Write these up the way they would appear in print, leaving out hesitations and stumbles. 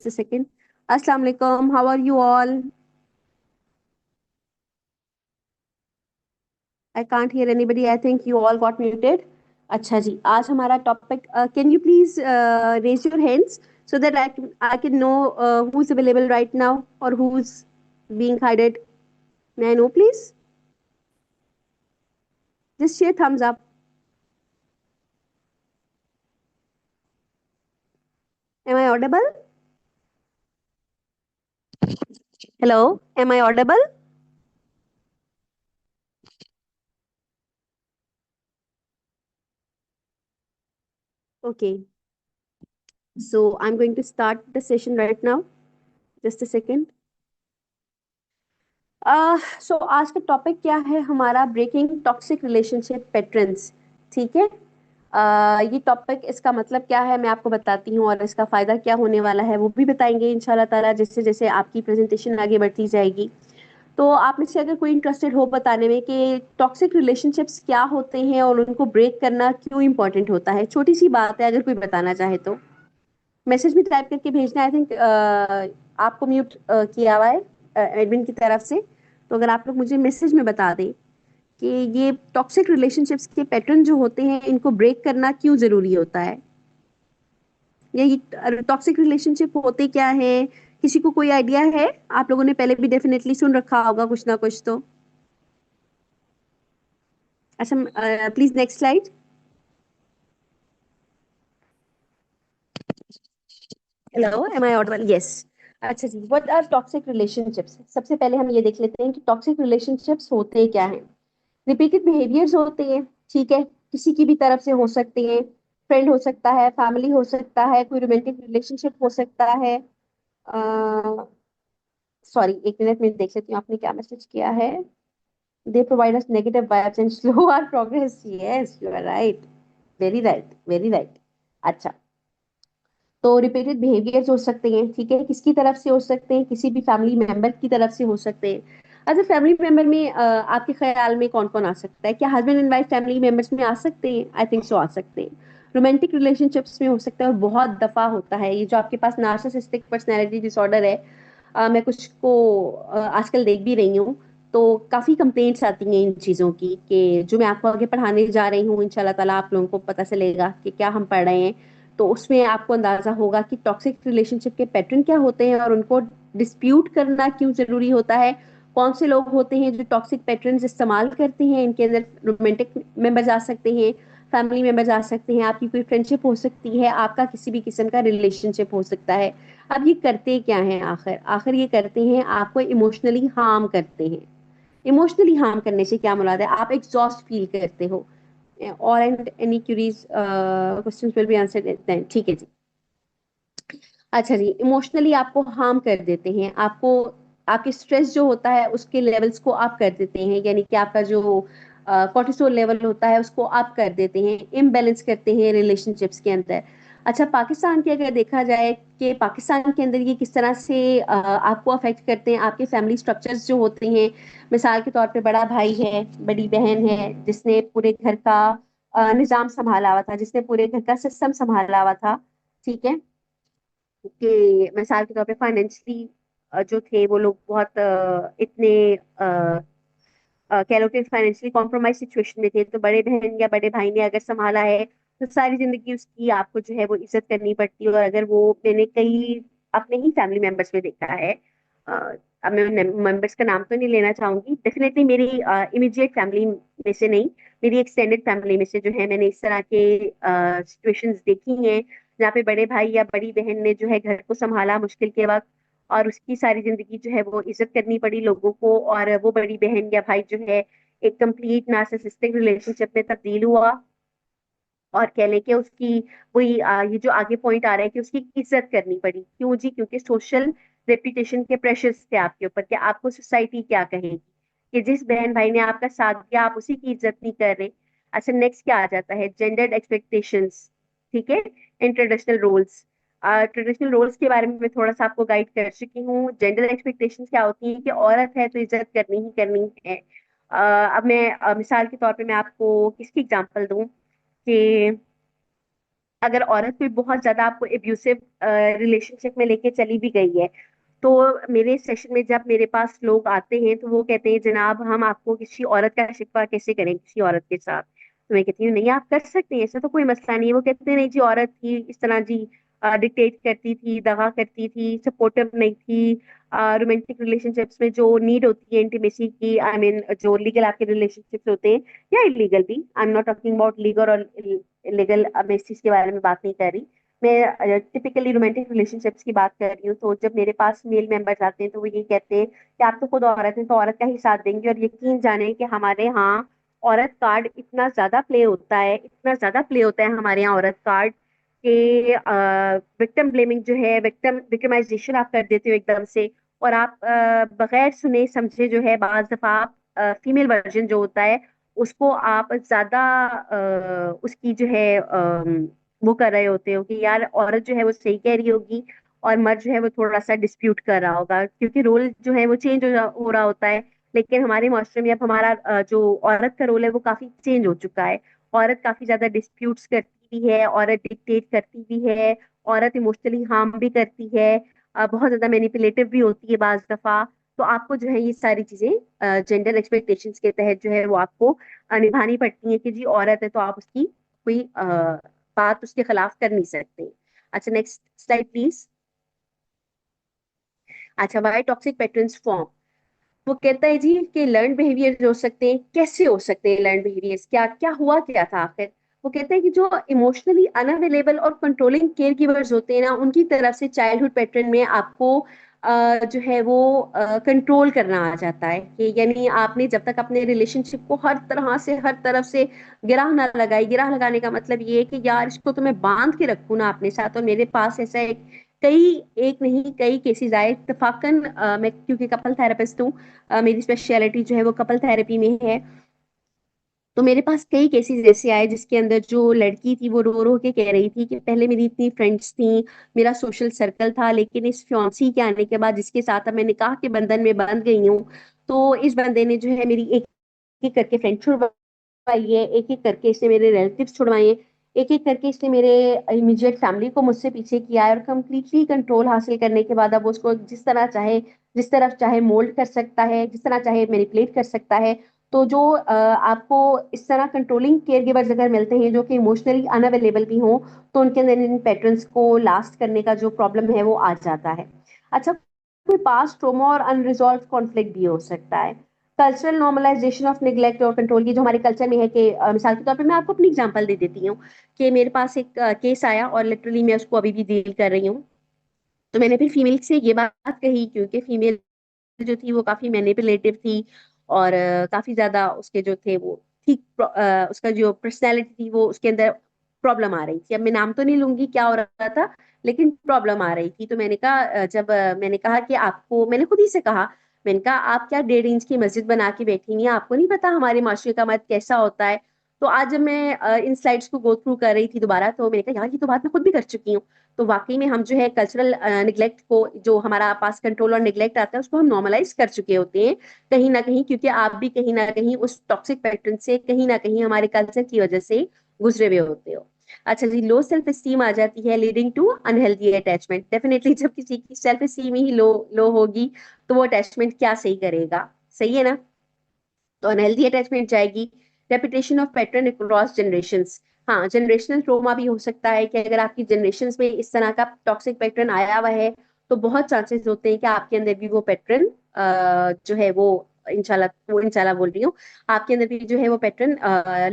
Just a second. Assalamu alaikum. How are you all? I can't hear anybody. I think you all got muted. अच्छा जी, आज हमारा topic can you please raise your hands so that I can know who's available right now or who's being hided. May I know, please? Just share thumbs up. Am I audible? Hello, am I audible? Okay, so I'm going to start the session right now. Just a second. So आज का topic क्या है हमारा? Breaking toxic relationship patterns. ठीक है। ये topic, इसका मतलब क्या है मैं आपको बताती हूँ, और इसका फायदा क्या होने वाला है वो भी बताएंगे इंशाल्लाह ताला, जैसे जैसे आपकी प्रेजेंटेशन आगे बढ़ती जाएगी। तो आप में से अगर कोई इंटरेस्टेड हो बताने में कि टॉक्सिक रिलेशनशिप्स क्या होते हैं और उनको ब्रेक करना क्यों इंपॉर्टेंट होता है, छोटी सी बात है, अगर कोई बताना चाहे तो मैसेज में टाइप करके भेजना। आई थिंक आपको म्यूट किया हुआ है एडमिन की तरफ से। तो अगर आप लोग मुझे मैसेज में बता दें कि ये टॉक्सिक रिलेशनशिप्स के पैटर्न जो होते हैं इनको ब्रेक करना क्यों जरूरी होता है, या ये टॉक्सिक रिलेशनशिप होते क्या है, किसी को कोई आइडिया है? आप लोगों ने पहले भी डेफिनेटली सुन रखा होगा कुछ ना कुछ तो। अच्छा, please next slide. Hello, am I audible? Yes. अच्छा जी, व्हाट आर टॉक्सिक रिलेशनशिप्स? सबसे पहले हम ये देख लेते हैं कि टॉक्सिक रिलेशनशिप्स होते क्या हैं। रिपीटेड बिहेवियर्स होते हैं। ठीक है, किसी की भी तरफ से हो सकते हैं। फ्रेंड हो सकता है, फैमिली हो सकता है, कोई रोमांटिक रिलेशनशिप हो सकता है। सॉरी, एक मिनट में देख लेती हूँ आपने क्या मैसेज किया है। They provide us negative vibes and slow our progress. Yes, you are right. Very right, very right. अच्छा, तो रिपीटेड बिहेवियर्स हो सकते हैं। ठीक है, किसकी तरफ से हो सकते हैं? किसी भी फैमिली मेंबर की तरफ से हो सकते हैं। अच्छा, फैमिली मेंबर में आपके ख्याल में कौन कौन आ सकता है? क्या husband and wife family members में आ सकते हैं? आई थिंक सो, आ सकते हैं। रोमांटिक रिलेशनशिप्स में हो सकता है, और बहुत दफा होता है ये जो आपके पास नार्सिसिस्टिक पर्सनैलिटी डिसऑर्डर है। मैं कुछ को आजकल देख भी रही हूँ। तो काफी कंप्लेंट्स आती हैं इन चीजों की, कि जो मैं आपको आगे पढ़ाने जा रही हूँ इंशाल्लाह ताला आप लोगों को पता चलेगा कि क्या हम पढ़ रहे हैं। तो उसमें आपको अंदाजा होगा कि टॉक्सिक रिलेशनशिप के पैटर्न क्या होते हैं और उनको डिस्प्यूट करना क्यों जरूरी होता है। कौन से लोग होते हैं जो टॉक्सिक पैटर्न्स इस्तेमाल करते हैं, इनके अंदर रोमांटिक मेंबर्स आ सकते हैं, फैमिली मेंबर्स आ सकते हैं, आपकी कोई फ्रेंडशिप हो सकती है, आपका किसी भी किस्म का रिलेशनशिप हो सकता है। अब ये करते क्या हैं? आखिर आखिर ये करते हैं, आपको इमोशनली हार्म करते हैं। इमोशनली हार्म करने से क्या मुराद है? आप एग्जॉस्ट फील करते हो। और and any queries questions will be answered then. ठीक है जी। अच्छा जी, इमोशनली आपको हार्म कर देते हैं। आपको आपके स्ट्रेस जो होता है उसके लेवल्स को आप कर देते हैं, यानी कि आपका जो कॉर्टिसोल लेवल होता है उसको आप कर देते हैं, इम्बैलेंस करते हैं रिलेशनशिप्स के अंदर। अच्छा, पाकिस्तान के अगर देखा जाए कि पाकिस्तान के अंदर ये किस तरह से आपको अफेक्ट करते हैं, आपके फैमिली स्ट्रक्चर्स जो होते हैं। मिसाल के तौर पे बड़ा भाई है, बड़ी बहन है, जिसने पूरे घर का निजाम संभाला हुआ था, जिसने पूरे घर का सिस्टम संभाला हुआ था। ठीक है, कि मिसाल के तौर पे फाइनेंशियली जो थे वो लोग बहुत इतने कह लो कि फाइनेंशियली कॉम्प्रोमाइज सिचुएशन में थे, तो बड़े बहन या बड़े भाई ने अगर संभाला है तो सारी जिंदगी उसकी आपको जो है वो इज्जत करनी पड़ती है। और अगर वो, मैंने कई अपने ही फैमिली मेंबर्स में देखा है। अ, अब मैं मेंबर्स का नाम तो नहीं लेना चाहूंगी, डेफिनेटली मेरी इमीडिएट फैमिली में से नहीं, मेरी एक्सटेंडेड फैमिली में से जो है मैंने इस तरह के सिचुएशंस देखी हैं, जहाँ पे बड़े भाई या बड़ी बहन ने जो है घर को संभाला मुश्किल के वक्त, और उसकी सारी जिंदगी जो है वो इज्जत करनी पड़ी लोगों को, और वो बड़ी बहन या भाई जो है एक कंप्लीट नार्सिसिस्टिक रिलेशनशिप में तब्दील हुआ। और कह लें कि उसकी वही ये जो आगे पॉइंट आ रहा है कि उसकी इज्जत करनी पड़ी। क्यों जी? क्योंकि सोशल रेपुटेशन के प्रेशर्स थे आपके ऊपर, कि आपको सोसाइटी क्या कहेगी, कि जिस बहन भाई ने आपका साथ दिया आप उसी की इज्जत नहीं कर रहे। अच्छा, नेक्स्ट क्या आ जाता है? Gendered expectations. ठीक है, in traditional roles. Traditional roles के बारे में मैं थोड़ा सा आपको गाइड कर चुकी हूँ। जेंडर एक्सपेक्टेशंस क्या होती है? कि औरत है तो इज्जत करनी ही करनी है। अब मैं मिसाल के तौर पे मैं आपको किसकी एग्जांपल दूं कि अगर औरत कोई बहुत ज्यादा आपको एब्यूसिव रिलेशनशिप में लेके चली भी गई है, तो मेरे सेशन में जब मेरे पास लोग आते हैं तो वो कहते हैं जनाब हम आपको किसी औरत का शिकवा कैसे करें किसी औरत के साथ। तो मैं कहती हूँ नहीं आप कर सकते हैं, ऐसा तो कोई मसला नहीं है। वो कहते हैं नहीं जी औरत थी इस तरह जी, डिक्टेट करती थी, दगा करती थी, सपोर्टिव नहीं थी। रोमांटिक रिलेशनशिप्स में जो नीड होती है इंटीमेसी की, आई मीन जो लीगल आपके रिलेशनशिप्स होते हैं या इलीगल भी, I am not talking about legal और इलीगल, मैं इस चीज के बारे में बात नहीं कर रही। मैं टिपिकली रोमांटिक रिलेशनशिप्स की बात कर रही हूँ। तो जब मेरे पास मेल मेंबर्स आते हैं तो वो ये कहते हैं कि आप तो खुद औरत हैं तो औरत का ही साथ देंगे, और यकीन जाने कि हमारे यहाँ औरत कार्ड इतना ज्यादा प्ले होता है, इतना ज्यादा प्ले होता है हमारे यहाँ औरत कार्ड कि विक्टिम ब्लेमिंग जो है, विक्टिमाइजेशन आप कर देते हो एकदम से। और आप बगैर सुने समझे जो है बाज दफा आप फीमेल वर्जन जो होता है उसको आप ज्यादा उसकी जो है वो कर रहे होते हो कि यार औरत जो है वो सही कह रही होगी और मर्द जो है वो थोड़ा सा डिस्प्यूट कर रहा होगा, क्योंकि रोल जो है वो चेंज हो रहा होता है। लेकिन हमारे माशरे में अब हमारा जो औरत का रोल है वो काफी चेंज हो चुका है। औरत काफी ज्यादा डिस्प्यूट्स करती भी है, औरत डिक्टेट करती भी है, औरत इमोशनली हार्म भी करती है, बहुत ज्यादा मैनिपुलेटिव भी होती है बाज दफा। तो आपको जो है ये सारी चीजें जेंडर एक्सपेक्टेशंस के तहत जो है वो आपको निभानी पड़ती है कि जी औरत है तो आप उसकी कोई बात उसके खिलाफ कर नहीं सकते। अच्छा नेक्स्ट स्लाइड प्लीज। अच्छा वाई टॉक्सिक पैटर्न्स फॉर्म। वो कहता है जी कि लर्न बिहेवियर जो हो सकते हैं, कैसे हो सकते हैं लर्न बिहेवियर्स, क्या क्या हुआ क्या था आखिर। वो कहते हैं कि जो इमोशनली अनअवेलेबल और कंट्रोलिंग केयर गिवर्स होते हैं ना, उनकी तरफ से चाइल्डहुड पैटर्न में आपको जो है वो कंट्रोल करना आ जाता है कि यानी आपने जब तक अपने रिलेशनशिप को हर तरह से हर तरफ से गिराह ना लगाई। गिराह लगाने का मतलब ये है कि यार इसको तो मैं बांध के रखूं ना अपने साथ। और मेरे पास ऐसा एक कई एक नहीं कई केसेस आए इत्तेफाकन, मैं क्योंकि कपल थेरेपिस्ट हूँ, मेरी स्पेशलिटी जो है वो कपल थेरेपी में है। तो मेरे पास कई केसेस ऐसे आए जिसके अंदर जो लड़की थी वो रो रो के कह रही थी कि पहले मेरी इतनी फ्रेंड्स थी, मेरा सोशल सर्कल था, लेकिन इस फियांसी के आने के बाद जिसके साथ अब मैं निकाह के बंधन में बंध गई हूँ, तो इस बंदे ने जो है मेरी एक एक करके फ्रेंड छुड़वाई है, एक एक करके इसने मेरे रिलेटिव्स छुड़वाए हैं, एक एक करके इसने मेरे इमीडिएट फैमिली को मुझसे पीछे किया है। और कम्प्लीटली कंट्रोल हासिल करने के बाद अब वो उसको जिस तरह चाहे, जिस तरफ चाहे मोल्ड कर सकता है, जिस तरह चाहे मैनिपुलेट कर सकता है। तो जो आपको इस तरह कंट्रोलिंग केयर गिवर्स अगर मिलते हैं जो कि इमोशनली अनअवेलेबल भी हों, तो उनके अंदर इन पैटर्न्स को लास्ट करने का जो प्रॉब्लम है वो आ जाता है। अच्छा कोई पास्ट ट्रोमा और अनरिजॉल्व कॉन्फ्लिक्ट भी हो सकता है। कल्चरल नॉर्मलाइजेशन ऑफ निग्लेक्ट और कंट्रोल की जो हमारे कल्चर में है कि मिसाल के तौर पे मैं आपको अपनी एग्जांपल दे देती हूँ कि मेरे पास एक केस आया और लिटरली मैं उसको अभी भी डील कर रही हूँ। तो मैंने फिर फीमेल से ये बात कही क्योंकि फीमेल जो थी वो काफी मैनिपुलेटिव थी और काफी ज्यादा उसके जो थे वो ठीक उसका जो पर्सनैलिटी थी वो उसके अंदर प्रॉब्लम आ रही थी। अब मैं नाम तो नहीं लूंगी क्या हो रहा था, लेकिन प्रॉब्लम आ रही थी। तो मैंने कहा जब मैंने कहा कि आपको, मैंने खुद ही से कहा, मैंने कहा आप क्या 1.5 इंच की मस्जिद बना के बैठी हैं, आपको नहीं पता हमारे माशरे का मर्द कैसा होता है। तो आज जब मैं इन स्लाइड्स को गो थ्रू कर रही थी दोबारा, तो मैंने कहा यार ये तो बात मैं खुद भी कर चुकी हूँ। तो वाकई में हम जो है कल्चरल निग्लेक्ट को, जो हमारा पास कंट्रोल और निग्लेक्ट आता है उसको हम नॉर्मलाइज कर चुके होते हैं कहीं ना कहीं, क्योंकि आप भी कहीं ना कहीं उस टॉक्सिक पैटर्न से कहीं ना कहीं हमारे कल्चर की वजह से गुजरे हुए होते हो। अच्छा जी लो सेल्फ एस्टीम आ जाती है leading to unhealthy attachment. Definitely जब किसी की सेल्फ एस्टीम ही लो लो होगी तो वो अटैचमेंट क्या सही करेगा, सही है ना। तो अनहेल्दी अटैचमेंट जाएगी। Repetition of pattern across generations. हाँ जनरेशनल ट्रोमा भी हो सकता है कि अगर आपकी जनरेशन में इस तरह का टॉक्सिक पैटर्न आया हुआ है तो बहुत चांसेस होते हैं कि आपके अंदर भी वो पैटर्न जो है वो इंशाल्लाह बोल रही हूँ, आपके अंदर भी जो है वो पैटर्न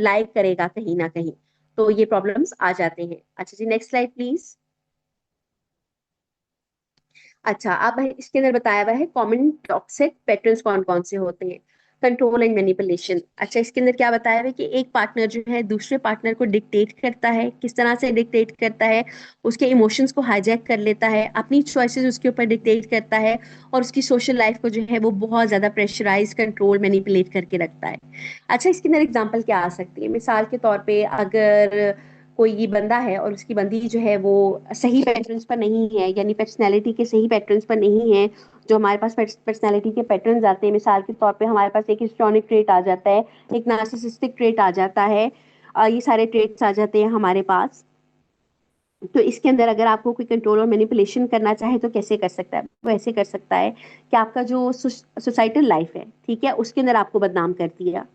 लाइक करेगा कहीं ना कहीं। तो ये प्रॉब्लम्स आ जाते हैं। अच्छा जी नेक्स्ट स्लाइड प्लीज। अच्छा अब इसके अंदर बताया हुआ है कॉमन टॉक्सिक पैटर्न्स कौन कौन से होते हैं। Control and manipulation. अच्छा इसके अंदर क्या बताया हुआ है कि एक पार्टनर जो है दूसरे पार्टनर को डिक्टेट करता है। किस तरह से डिक्टेट करता है, उसके इमोशंस को हाईजैक कर लेता है, अपनी चॉइसेस उसके ऊपर डिक्टेट करता है और उसकी सोशल लाइफ को जो है वो बहुत ज्यादा प्रेशराइज, कंट्रोल, मैनिपुलेट करके रखता है। अच्छा इसके अंदर एग्जाम्पल क्या आ सकती है, मिसाल के तौर पे अगर कोई ये बंदा है और उसकी बंदी जो है वो सही पैटर्न्स पर नहीं है, यानी पर्सनैलिटी के सही पैटर्न्स पर नहीं है। जो हमारे पास पर्सनैलिटी के पैटर्न्स आते हैं, मिसाल के तौर पे हमारे पास एक हिस्ट्रॉनिक ट्रेट आ जाता है, एक नार्सिसिस्टिक ट्रेट आ जाता है, ये सारे ट्रेट्स आ जाते हैं हमारे पास। तो इसके अंदर अगर आपको कोई कंट्रोल और मैनिपुलेशन करना चाहे तो कैसे कर सकता है? वो ऐसे कर सकता है कि आपका जो सोसाइटल लाइफ है, ठीक है, उसके अंदर आपको बदनाम कर दिया,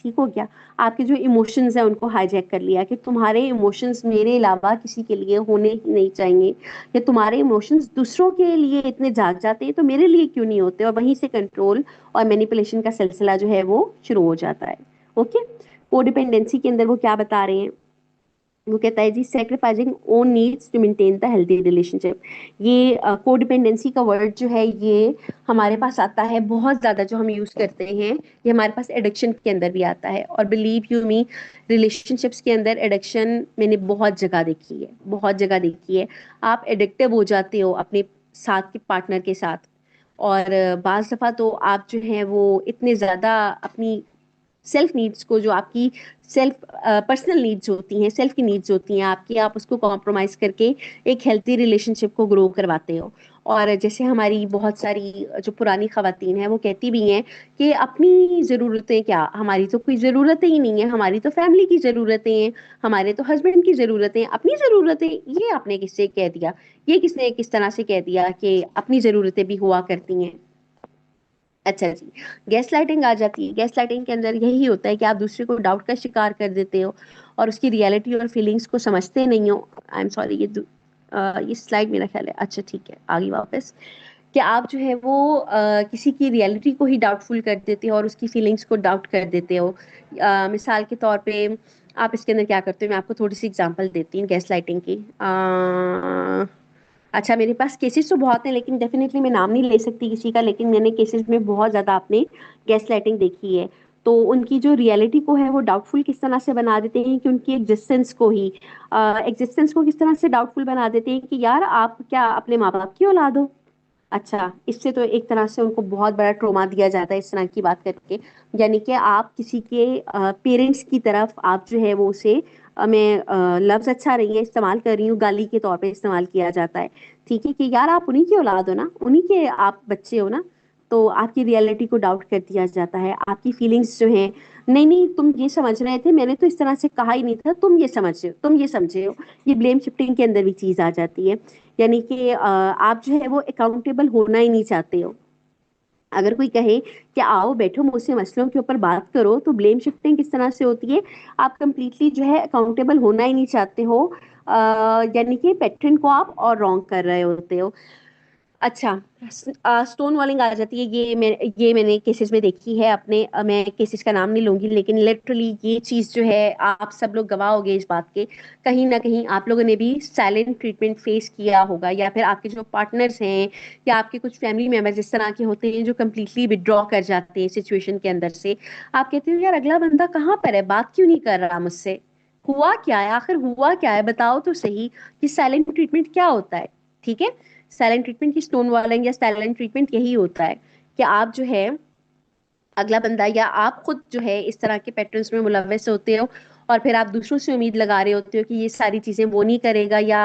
ठीक हो गया। आपके जो इमोशंस है उनको हाईजैक कर लिया कि तुम्हारे इमोशंस मेरे अलावा किसी के लिए होने ही नहीं चाहिए, या तुम्हारे इमोशंस दूसरों के लिए इतने जाग जाते हैं तो मेरे लिए क्यों नहीं होते, और वहीं से कंट्रोल और मैनिपुलेशन का सिलसिला जो है वो शुरू हो जाता है। ओके। कोडिपेंडेंसी के अंदर वो क्या बता रहे हैं? वो कहता है जी, sacrificing own needs to maintain the healthy relationship. ये कोडिपेंडेंसी का वर्ड जो है ये हमारे पास आता है बहुत ज़्यादा, जो हम यूज़ करते हैं ये हमारे पास एडिक्शन के अंदर भी आता है। और बिलीव यू मी, रिलेशनशिप्स के अंदर एडिक्शन मैंने बहुत जगह देखी है, बहुत जगह देखी है। आप एडिक्टिव हो जाते हो अपने साथ के पार्टनर के साथ, और बाज़ दफ़ा तो आप जो है वो इतने ज़्यादा अपनी सेल्फ नीड्स को, जो आपकी सेल्फ पर्सनल नीड्स होती हैं, सेल्फ की नीड्स होती हैं आपकी, आप उसको कॉम्प्रोमाइज करके एक हेल्थी रिलेशनशिप को ग्रो करवाते हो। और जैसे हमारी बहुत सारी जो पुरानी खवातीन हैं वो कहती भी हैं कि अपनी ज़रूरतें क्या, हमारी तो कोई ज़रूरतें ही नहीं है, हमारी तो फैमिली की ज़रूरतें हैं, हमारे तो हस्बैंड की ज़रूरतें, अपनी ज़रूरतें ये आपने किससे कह दिया, ये किसने किस तरह से कह दिया कि अपनी ज़रूरतें भी हुआ करती हैं? अच्छा जी। गैस लाइटिंग आ जाती है। गैस लाइटिंग के अंदर यही होता है कि आप दूसरे को डाउट का शिकार कर देते हो और उसकी रियलिटी और फीलिंग्स को समझते नहीं हो। आई एम सॉरी, ये स्लाइड मेरा ख्याल है, अच्छा ठीक है, आ गई वापस। कि आप जो है वो किसी की रियलिटी को ही डाउटफुल कर देते हो और उसकी फीलिंग्स को डाउट कर देते हो। मिसाल के तौर पे आप इसके अंदर क्या करते हो, मैं आपको थोड़ी सी एग्जांपल देती हूँ गैस लाइटिंग की। अच्छा, मेरे पास केसेस तो बहुत हैं लेकिन डेफिनेटली मैं नाम नहीं ले सकती किसी का, लेकिन मैंने केसेस में बहुत ज़्यादा आपने गैस लाइटिंग देखी है। तो उनकी जो रियलिटी को है वो डाउटफुल किस तरह से बना देते हैं कि उनकी एग्जिस्टेंस को किस तरह से डाउटफुल बना देते हैं कि यार आप क्या अपने माँ बाप की औलाद हो? अच्छा, इससे तो एक तरह से उनको बहुत बड़ा ट्रॉमा दिया जाता है इस तरह की बात करके। यानी कि आप किसी के पेरेंट्स की तरफ आप जो है वो उसे मैं लफ्ज़ अच्छा नहीं है इस्तेमाल कर रही हूँ, गाली के तौर पे इस्तेमाल किया जाता है। ठीक है, कि यार आप उन्हीं की औलाद हो ना, उन्हीं के आप बच्चे हो ना। तो आपकी रियलिटी को डाउट कर दिया जाता है, आपकी फीलिंग्स जो हैं, नहीं नहीं तुम ये समझ रहे थे, मैंने तो इस तरह से कहा ही नहीं था, तुम ये समझ रहे हो, तुम ये समझे हो। ये ब्लेम शिफ्टिंग के अंदर भी चीज़ आ जाती है। यानी कि आप जो है वो अकाउंटेबल होना ही नहीं चाहते हो। अगर कोई कहे कि आओ बैठो मुझसे मसलों के ऊपर बात करो, तो ब्लेम शिफ्टिंग किस तरह से होती है? आप कंप्लीटली जो है अकाउंटेबल होना ही नहीं चाहते हो। यानी कि पैटर्न को आप और रॉन्ग कर रहे होते हो। अच्छा, स्टोन वॉलिंग आ जाती है। ये मैंने केसेस में देखी है अपने, मैं केसेस का नाम नहीं लूंगी लेकिन लिटरली ये चीज़ जो है आप सब लोग गवाह होगे इस बात के। कहीं ना कहीं आप लोगों ने भी साइलेंट ट्रीटमेंट फेस किया होगा, या फिर आपके जो पार्टनर्स हैं या आपके कुछ फैमिली मेंबर्स इस तरह के होते हैं जो कम्प्लीटली विड्रॉ कर जाते हैं सिचुएशन के अंदर से। आप कहते हो यार अगला बंदा कहाँ पर है, बात क्यों नहीं कर रहा मुझसे, हुआ क्या है आखिर, हुआ क्या है, बताओ तो सही कि साइलेंट ट्रीटमेंट क्या होता है। ठीक है, साइलेंट ट्रीटमेंट की स्टोन वॉलिंग या साइलेंट ट्रीटमेंट यही होता है कि आप जो है अगला बंदा या आप खुद जो है इस तरह के पैटर्न्स में मुलव्वस होते हो, और फिर आप दूसरों से उम्मीद लगा रहे होते हो कि ये सारी चीजें वो नहीं करेगा, या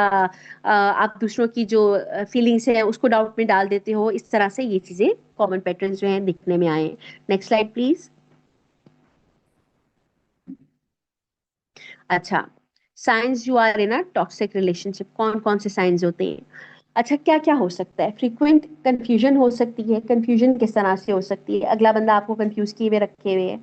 आप दूसरों की जो फीलिंग्स है उसको डाउट में डाल देते हो। इस तरह से ये चीजें कॉमन पैटर्न्स जो हैं दिखने में आए हैं। Next slide please. अच्छा, signs you are in a toxic relationship, कौन कौन से साइंस होते हैं? अच्छा, क्या क्या हो सकता है? फ्रीक्वेंट कंफ्यूजन हो सकती है। कंफ्यूजन किस तरह से हो सकती है? अगला बंदा आपको कंफ्यूज किए हुए रखे हुए है,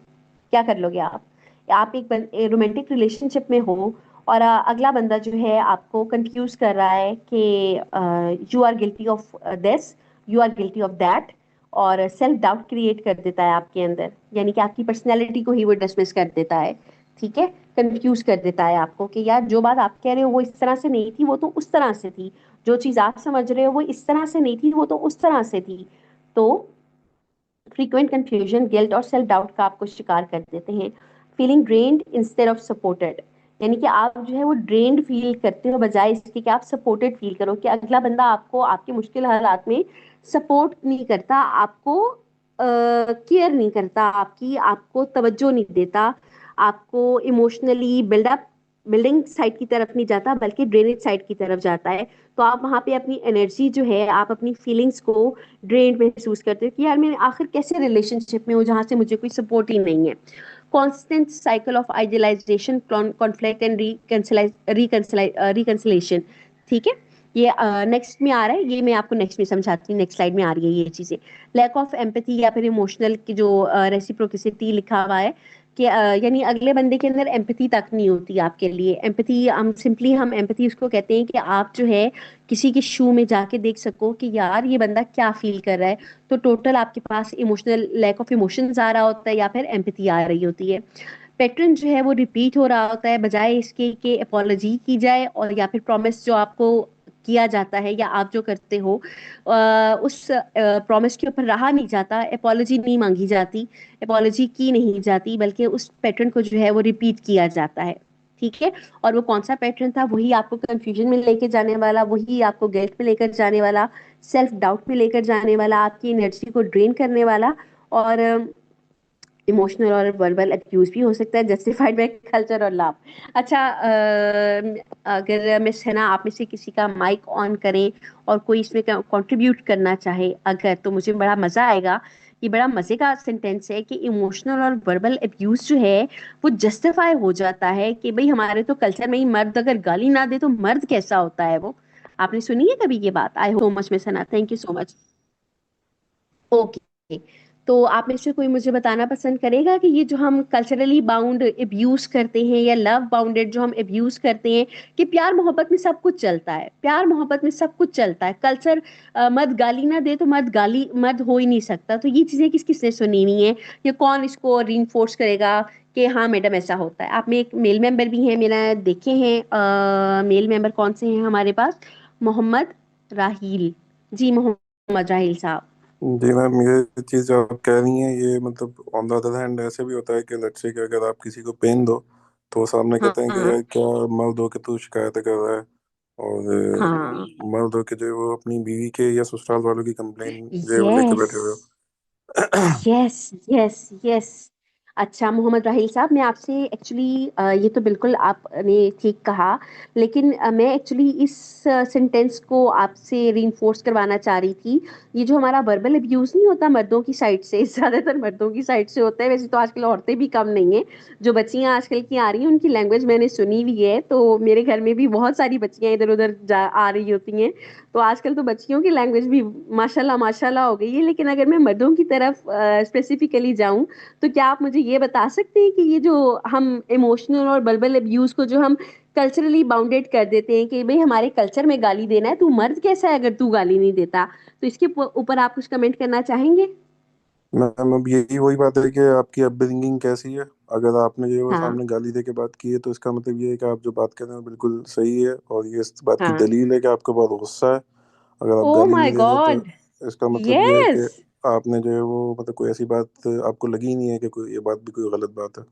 क्या कर लोगे आप? आप एक रोमांटिक रिलेशनशिप में हो और अगला बंदा जो है आपको कंफ्यूज कर रहा है कि you are guilty of this, you are guilty of that, और सेल्फ डाउट क्रिएट कर देता है आपके अंदर, यानी कि आपकी पर्सनैलिटी को ही वो डिसमिस कर देता है। ठीक है, कंफ्यूज कर देता है आपको कि यार जो बात आप कह रहे हो वो इस तरह से नहीं थी, वो तो उस तरह से थी। जो चीज आप समझ रहे हो वो इस तरह से नहीं थी, वो तो उस तरह से थी। तो फ्रीक्वेंट कंफ्यूजन गिल्ट और सेल्फ डाउट का आपको शिकार कर देते हैं। Feeling drained instead of supported, यानी कि आप जो है वो ड्रेन्ड फील करते हो बजाय इसके कि आप सपोर्टेड फील करो, कि अगला बंदा आपको आपके मुश्किल हालात में सपोर्ट नहीं करता, आपको केयर नहीं करता, आपकी आपको तवज्जो नहीं देता, आपको इमोशनली बिल्डिंग साइड की तरफ नहीं जाता बल्कि ड्रेनेज साइड की तरफ जाता है। तो आप वहां पे अपनी एनर्जी जो है, आप अपनी फीलिंग्स को ड्रेन महसूस करते हो कि यार मैं आखिर कैसे रिलेशनशिप में हूँ जहाँ से मुझे कोई सपोर्ट ही नहीं है। constant cycle of idealization, conflict and reconciliation. ठीक है, ये नेक्स्ट में आ रहा है, ये मैं आपको नेक्स्ट में समझाती हूँ, नेक्स्ट स्लाइड में आ रही है ये चीजें। लैक ऑफ एम्पैथी या फिर इमोशनल की जो रेसिप्रोसिटी लिखा हुआ है कि यानी अगले बंदे के अंदर एम्पैथी तक नहीं होती आपके लिए। एम्पैथी हम एम्पैथी उसको कहते हैं कि आप जो है किसी के शू में जाके देख सको कि यार ये बंदा क्या फील कर रहा है। तो टोटल आपके पास इमोशनल लैक ऑफ इमोशंस आ रहा होता है या फिर एम्पैथी आ रही होती है। पैटर्न जो है वो रिपीट हो रहा होता है, बजाय इसके कि अपॉलॉजी की जाए और या फिर प्रॉमिस जो आपको किया जाता है या आप जो करते हो उस प्रॉमिस के ऊपर रहा नहीं जाता, अपॉलॉजी नहीं मांगी जाती, अपॉलॉजी की नहीं जाती, बल्कि उस पैटर्न को जो है वो रिपीट किया जाता है। ठीक है, और वो कौन सा पैटर्न था, वही आपको कंफ्यूजन में लेके जाने वाला, वही आपको गिल्ट में लेकर जाने वाला, सेल्फ डाउट में लेकर जाने वाला, आपकी एनर्जी को ड्रेन करने वाला, और इमोशनल और वर्बल अब्यूज भी हो सकता है, जस्टिफाइड बाय कल्चर और लव। अच्छा, अगर मिस है ना, आप में से किसी का माइक ऑन करें और कोई इसमें कंट्रीब्यूट करना चाहे अगर, तो मुझे बड़ा मजा आएगा। ये बड़ा मजे का सेंटेंस है कि इमोशनल और वर्बल अब्यूज जो है वो जस्टिफाई हो जाता है कि भाई हमारे तो कल्चर में ही मर्द अगर गाली ना दे तो मर्द कैसा होता है वो। आपने सुनी है कभी ये बात? I hope so much miss है ना, thank you so much. Okay, तो आप में से कोई मुझे बताना पसंद करेगा कि ये जो हम कल्चरली बाउंड अब्यूज करते हैं या लव बाउंडेड जो हम अब्यूज करते हैं, कि प्यार मोहब्बत में सब कुछ चलता है, प्यार मोहब्बत में सब कुछ चलता है, कल्चर मर्द गाली ना दे तो मर्द हो ही नहीं सकता। तो ये चीजें किसने सुनी नहीं है, ये कौन इसको रीइंफोर्स करेगा कि हाँ मैडम ऐसा होता है। आप में एक मेल मेंबर भी हैं मेरा, देखे हैं मेल मेंबर कौन से हैं हमारे पास? मोहम्मद राहील जी, मोहम्मद राहील साहब। जी मैम, ये चीज़ जो आप कह रही हैं ये मतलब ऑन द अदर हैंड ऐसे भी होता है कि लेट्स से कि अगर आप किसी को पेन दो तो वो सामने हाँ कहते हैं कि यार हाँ क्या मर्द हो के तू शिकायत कर रहा है। और हाँ। मर्द हो के जो है वो अपनी बीवी के या ससुराल वालों की कंप्लेन जो है वो लेके यस बैठे हुए हो। Yes yes yes. अच्छा मोहम्मद राहिल साहब, मैं आपसे एक्चुअली ये तो बिल्कुल आपने ठीक कहा, लेकिन मैं एक्चुअली इस सेंटेंस को आपसे रीइंफोर्स करवाना चाह रही थी। ये जो हमारा वर्बल अब्यूज नहीं होता मर्दों की साइड से, ज्यादातर मर्दों की साइड से होता है, वैसे तो आजकल औरतें भी कम नहीं है। जो बच्चियां आजकल की आ रही हैं उनकी लैंग्वेज मैंने सुनी हुई है, तो मेरे घर में भी बहुत सारी बच्चियां इधर उधर जा आ रही होती हैं। तो आजकल तो बच्चियों की लैंग्वेज भी माशाल्लाह माशाल्लाह हो गई है। लेकिन अगर मैं मर्दों की तरफ स्पेसिफिकली जाऊं, तो क्या आप मुझे ये बता सकते हैं कि ये जो हम इमोशनल और वर्बल अब्यूज को जो हम कल्चरली बाउंडेड कर देते हैं कि भाई हमारे कल्चर में गाली देना है, तू मर्द कैसा है अगर तू गाली नहीं देता, तो इसके ऊपर आप कुछ कमेंट करना चाहेंगे? मैम अब यही वही बात है कि आपकी अपब्रिंगिंग कैसी है। अगर आपने जो है वो हाँ सामने गाली दे के बात की है तो इसका मतलब ये है कि आप जो बात कर रहे हैं वो बिल्कुल सही है, और ये इस बात की हाँ। दलील है कि आपको बहुत गुस्सा है। अगर आप ओ गाली माय नहीं दे रहे तो गॉड। इसका मतलब ये है कि यस। आपने जो है वो मतलब कोई ऐसी बात आपको लगी ही नहीं है कि कोई ये बात भी कोई गलत बात है।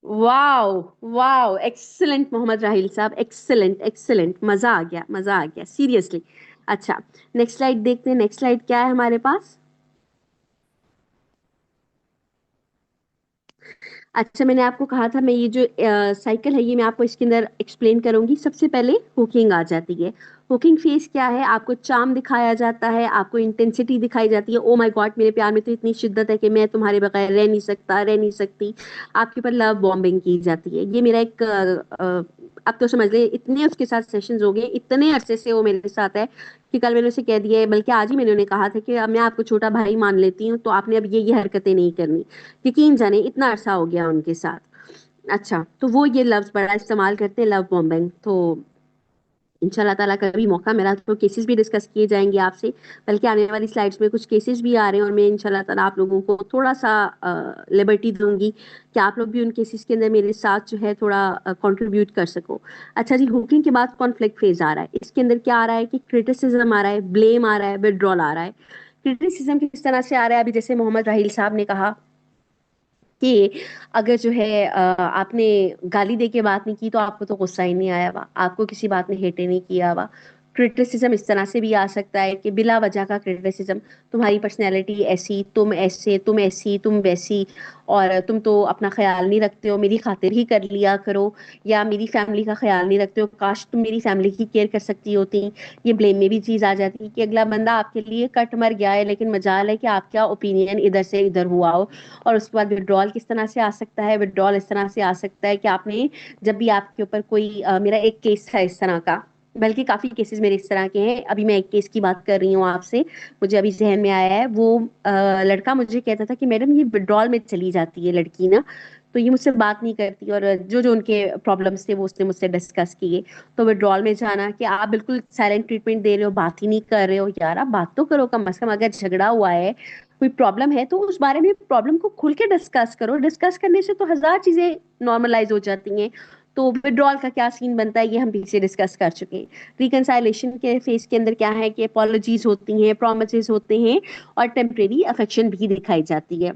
Wow wow, excellent Mohammad Rahil साहब, एक्सीलेंट एक्सीलेंट, मजा आ गया, मजा आ गया सीरियसली। अच्छा, नेक्स्ट स्लाइड देखते हैं, नेक्स्ट स्लाइड क्या है हमारे पास? अच्छा, मैंने आपको कहा था मैं ये जो साइकिल है ये मैं आपको इसके अंदर एक्सप्लेन करूंगी। सबसे पहले हुकिंग आ जाती है। हुकिंग फेज क्या है? आपको चार्म दिखाया जाता है, आपको इंटेंसिटी दिखाई जाती है, ओ माय गॉड मेरे प्यार में तो इतनी शिद्दत है कि मैं तुम्हारे बगैर रह नहीं सकता, रह नहीं सकती। आपके ऊपर लव बॉम्बिंग की जाती है। ये मेरा एक अब तो समझ ले, इतने उसके साथ सेशंस हो गए, इतने अरसे से वो मेरे साथ है कि कल मैंने उसे कह दिया है, बल्कि आज ही मैंने उन्हें कहा था कि अब मैं आपको छोटा भाई मान लेती हूँ, तो आपने अब ये हरकतें नहीं करनी। यकीन जाने इतना अरसा हो गया उनके साथ। अच्छा, तो वो ये लफ्ज बड़ा इस्तेमाल करते हैं, लव बॉम्बिंग। तो इंशाल्लाह ताला कभी मौका मिला तो केसेस भी डिस्कस किए जाएंगे आपसे, बल्कि आने वाली स्लाइड्स में कुछ केसेस भी आ रहे हैं और मैं इंशाल्लाह ताला आप लोगों को थोड़ा सा लिबर्टी दूंगी कि आप लोग भी उन केसेस के अंदर मेरे साथ जो है थोड़ा कंट्रीब्यूट कर सको। अच्छा जी, हुकिंग के बाद कॉन्फ्लिक्ट फेज आ रहा है। इसके अंदर क्या आ रहा है कि क्रिटिसिज्म आ रहा है, ब्लेम आ रहा है, विड्रॉल आ रहा है। क्रिटिसिज्म किस तरह से आ रहा है? अभी जैसे मोहम्मद राहिल साहब ने कहा कि अगर जो है आपने गाली दे के बात नहीं की तो आपको तो गुस्सा ही नहीं आया हुआ, आपको किसी बात ने हेटे नहीं किया हुआ, क्रिटिसिज्म इस तरह से भी आ सकता है कि बिला वजह का क्रिटिसिज्म, तुम्हारी पर्सनैलिटी ऐसी, तुम ऐसे, तुम ऐसी, तुम वैसी, और तुम तो अपना ख्याल नहीं रखते हो, मेरी खातिर ही कर लिया करो, या मेरी फैमिली का ख्याल नहीं रखते हो, काश तुम मेरी फैमिली की केयर कर सकती होती। ये ब्लेम में भी चीज़ आ जाती है कि अगला बंदा आपके लिए कट मर गया है, लेकिन मजाल है कि आपका ओपिनियन इधर से इधर हुआ हो। और उसके बाद विड्रॉल किस तरह से आ सकता है? विड्रॉल इस तरह से आ सकता है कि आपने, जब भी आपके ऊपर कोई मेरा एक केस था इस तरह का, बल्कि काफी केसेस मेरे इस तरह के हैं, अभी मैं एक केस की बात कर रही हूँ आपसे, मुझे अभी जहन में आया है। वो लड़का मुझे कहता था कि मैडम ये विड्रॉल में चली जाती है लड़की ना, तो ये मुझसे बात नहीं करती, और जो जो उनके प्रॉब्लम्स थे वो उसने मुझसे डिस्कस किए। तो विड्रॉल में जाना, कि आप बिल्कुल साइलेंट ट्रीटमेंट दे रहे हो, बात ही नहीं कर रहे हो, यार आप बात तो करो कम से कम। अगर झगड़ा हुआ है, कोई प्रॉब्लम है, तो उस बारे में प्रॉब्लम को खुल के डिस्कस करो। डिस्कस करने से तो हजार चीजें नॉर्मलाइज हो जाती हैं। तो विड्रॉल का क्या सीन बनता है, ये हम पीछे डिस्कस कर चुके हैं। रिकंसाइलेशन के फेज के अंदर क्या है कि अपॉलॉजीज होती हैं, प्रोमिसेस होते हैं, और टेम्परेरी अफेक्शन भी दिखाई जाती है।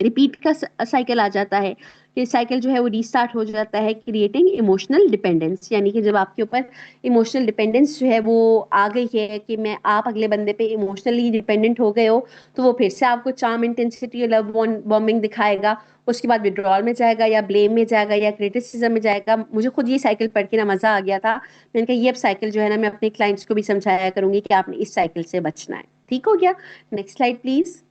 रिपीट का साइकिल आ जाता है, कि साइकिल जो है वो रीस्टार्ट हो जाता है, क्रिएटिंग इमोशनल डिपेंडेंस, यानी कि जब आपके ऊपर इमोशनल डिपेंडेंस जो है वो आ गई है, कि मैं आप अगले बंदे पे इमोशनली डिपेंडेंट हो गए हो, तो वो फिर से आपको चार्म, इंटेंसिटी, लव बॉम्बिंग दिखाएगा। उसके बाद विड्रॉल में जाएगा, या ब्लेम में जाएगा, या क्रिटिसिज्म में जाएगा। मुझे खुद ये साइकिल पढ़ के ना मजा आ गया था। मैंने कहा ये अब साइकिल जो है ना, मैं अपने क्लाइंट्स को भी समझाया करूंगी कि आपने इस साइकिल से बचना है। ठीक हो गया? Next slide please.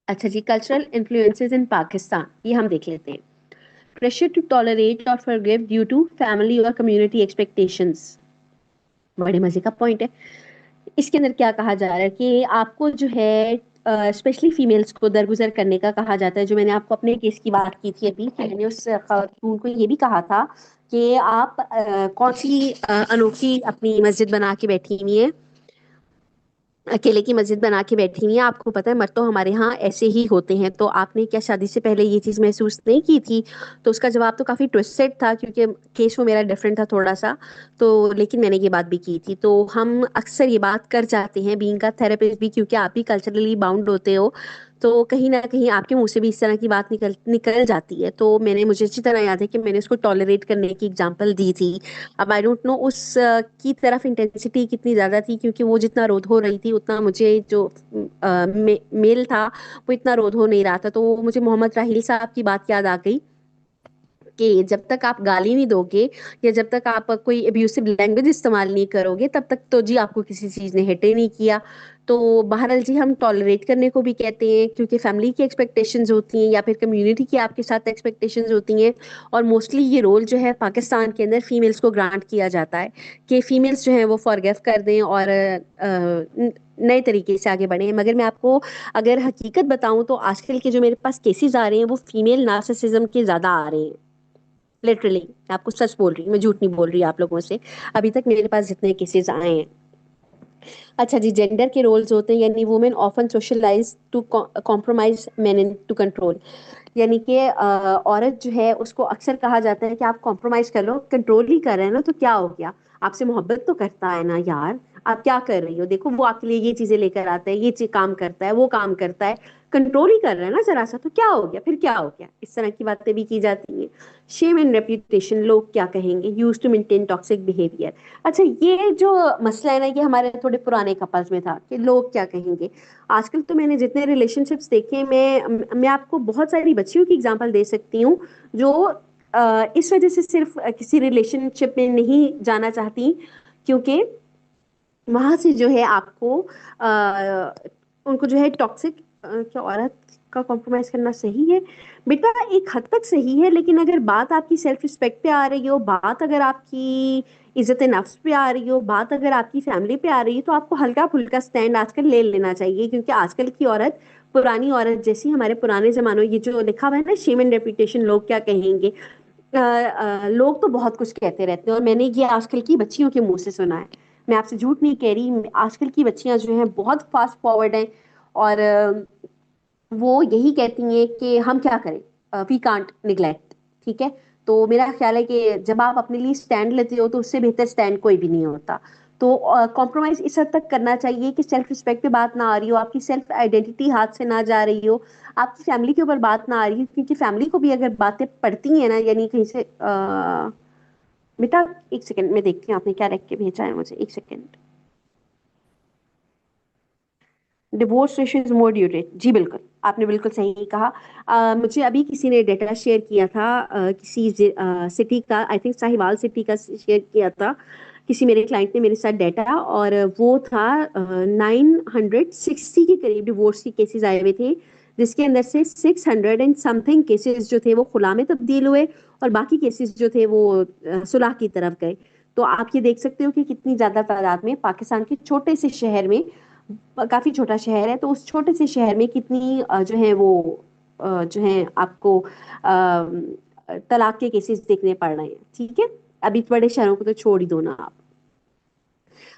अच्छा जी, कल्चरल इन्फ्लुएंसेस इन पाकिस्तान, ये हम देख लेते हैं। प्रेशर टू टॉलरेट और फॉरगिव ड्यू टू फैमिली और कम्युनिटी एक्सपेक्टेशंस, बड़े मजे का पॉइंट है। इसके अंदर क्या कहा जा रहा है कि आपको जो है, स्पेशली फीमेल्स को दरगुजर करने का कहा जाता है। जो मैंने आपको अपने केस की बात की थी अभी, कि मैंने उस खातून को ये भी कहा था कि आप कौन सी अनोखी अपनी मस्जिद बना के बैठी हुई है, अकेले की मस्जिद बना के बैठी हुई है। आपको पता है मर्द तो हमारे यहाँ ऐसे ही होते हैं, तो आपने क्या शादी से पहले ये चीज महसूस नहीं की थी? तो उसका जवाब तो काफी ट्विस्टेड था, क्योंकि केस वो मेरा डिफरेंट था थोड़ा सा। तो लेकिन मैंने ये बात भी की थी, तो हम अक्सर ये बात कर जाते हैं, बीइंग का थेरेपिस्ट भी, क्योंकि आप भी कल्चरली बाउंड होते हो, तो कहीं ना कहीं आपके मुंह से भी इस तरह की बात निकल निकल जाती है। तो मैंने, मुझे अच्छी तरह याद है कि मैंने उसको टॉलरेट करने की एग्जांपल दी थी। अब आई डोंट नो उस की तरफ इंटेंसिटी कितनी ज्यादा थी, क्योंकि वो जितना रोध हो रही थी, उतना मुझे जो मेल था वो इतना रोध हो नहीं रहा था। तो मुझे मोहम्मद राहिल साहब की बात याद आ गई, कि जब तक आप गाली नहीं दोगे, या जब तक आप कोई अब्यूसिव लैंग्वेज इस्तेमाल नहीं करोगे, तब तक तो जी आपको किसी चीज ने हिट ही नहीं किया। तो बहरहाल जी, हम टॉलरेट करने को भी कहते हैं, क्योंकि फैमिली की एक्सपेक्टेशंस होती हैं, या फिर कम्युनिटी की आपके साथ एक्सपेक्टेशंस होती हैं। और मोस्टली ये रोल जो है पाकिस्तान के अंदर फीमेल्स को ग्रांट किया जाता है, कि फीमेल्स जो है वो फॉरगिव कर दें, और नए तरीके से आगे बढ़े। मगर मैं आपको अगर हकीकत बताऊं, तो आजकल के जो मेरे पास केसेस आ रहे हैं, वो फीमेल नार्सिसिज्म के ज्यादा आ रहे हैं। लिटरली मैं आपको सच बोल रही हूँ, मैं झूठ नहीं बोल रही आप लोगों से। अभी तक मेरे पास जितने केसेस आए हैं। अच्छा जी, जेंडर के रोल्स होते हैं, यानी women often socialise to compromise men in to control, यानी कि औरत जो है उसको अक्सर कहा जाता है कि आप कॉम्प्रोमाइज कर लो, कंट्रोल ही कर रहे हैं ना, तो क्या हो गया, आपसे मोहब्बत तो करता है ना यार, आप क्या कर रही हो, देखो वो आपके लिए ये चीजें लेकर आता है, ये चीज काम करता है, वो काम करता है, कंट्रोल ही कर रहे हैं ना जरा सा, तो क्या हो गया, फिर क्या हो गया, इस तरह की बातें भी की जाती हैं। शेम एंड रेपुटेशन, लोग क्या कहेंगे, use to maintain toxic behaviour. अच्छा, ये जो मसला है ना, ये हमारे थोड़े पुराने कपल्स में था कि लोग क्या कहेंगे। आजकल तो मैंने जितने रिलेशनशिप्स देखे, मैं आपको बहुत सारी बच्चियों की एग्जांपल दे सकती हूँ, जो इस वजह से सिर्फ किसी रिलेशनशिप में नहीं जाना चाहती, क्योंकि वहां से जो है आपको उनको जो है टॉक्सिक, क्या औरत का कॉम्प्रोमाइज करना सही है? बेटा एक हद तक सही है, लेकिन अगर बात आपकी सेल्फ रिस्पेक्ट पे आ रही हो, बात अगर आपकी इज्जत नफ्स पे आ रही हो, बात अगर आपकी फैमिली पे आ रही है, तो आपको हल्का फुल्का स्टैंड आजकल ले लेना चाहिए, क्योंकि आजकल की औरत पुरानी औरत जैसी, हमारे पुराने जमानों, ये जो लिखा हुआ है ना, शेम एंड रेपुटेशन, लोग क्या कहेंगे, लोग तो बहुत कुछ कहते रहते हैं, और मैंने ये आजकल की बच्चियों के मुंह से सुना है। मैं आपसे झूठ नहीं कह रही, आजकल की बच्चियां जो हैं बहुत फास्ट फॉरवर्ड हैं, और वो यही कहती हैं कि हम क्या करें, वी कांट निग्लेक्ट। ठीक है? तो मेरा ख्याल है कि जब आप अपने लिए स्टैंड लेते हो, तो उससे बेहतर स्टैंड कोई भी नहीं होता। तो कॉम्प्रोमाइज इस हद तक करना चाहिए कि सेल्फ रिस्पेक्ट पे बात ना आ रही हो, आपकी सेल्फ आइडेंटिटी हाथ से ना जा रही हो, आपकी फैमिली के ऊपर बात ना आ रही हो, क्योंकि फैमिली को भी अगर बातें पड़ती हैं ना, यानी कहीं से बेटा एक सेकंड में देखती हूँ आपने क्या लिख के भेजा है मुझे, एक second. Divorce ratio is more durate, जी बिल्कुल, आपने बिल्कुल सही कहा। मुझे अभी किसी ने डेटा शेयर किया था, किसी सिटी का, आई थिंक साहिवाल सिटी का शेयर किया था किसी मेरे क्लाइंट ने मेरे साथ डेटा, और वो था 960 के करीब डिवोर्स के केसेस आए हुए थे, जिसके अंदर से 600 एंड समथिंग केसेस जो थे वो खुला में तब्दील हुए, और बाकी केसेस जो थे वो सुलह की तरफ गए। तो आप ये देख सकते हो कि कितनी ज्यादा तादाद में पाकिस्तान के छोटे से शहर में, काफी छोटा शहर है, तो उस छोटे से शहर में कितनी जो है वो जो है आपको तलाक के केसेस देखने पड़ रहे हैं। ठीक है, अभी बड़े शहरों को तो छोड़ ही दो ना आप।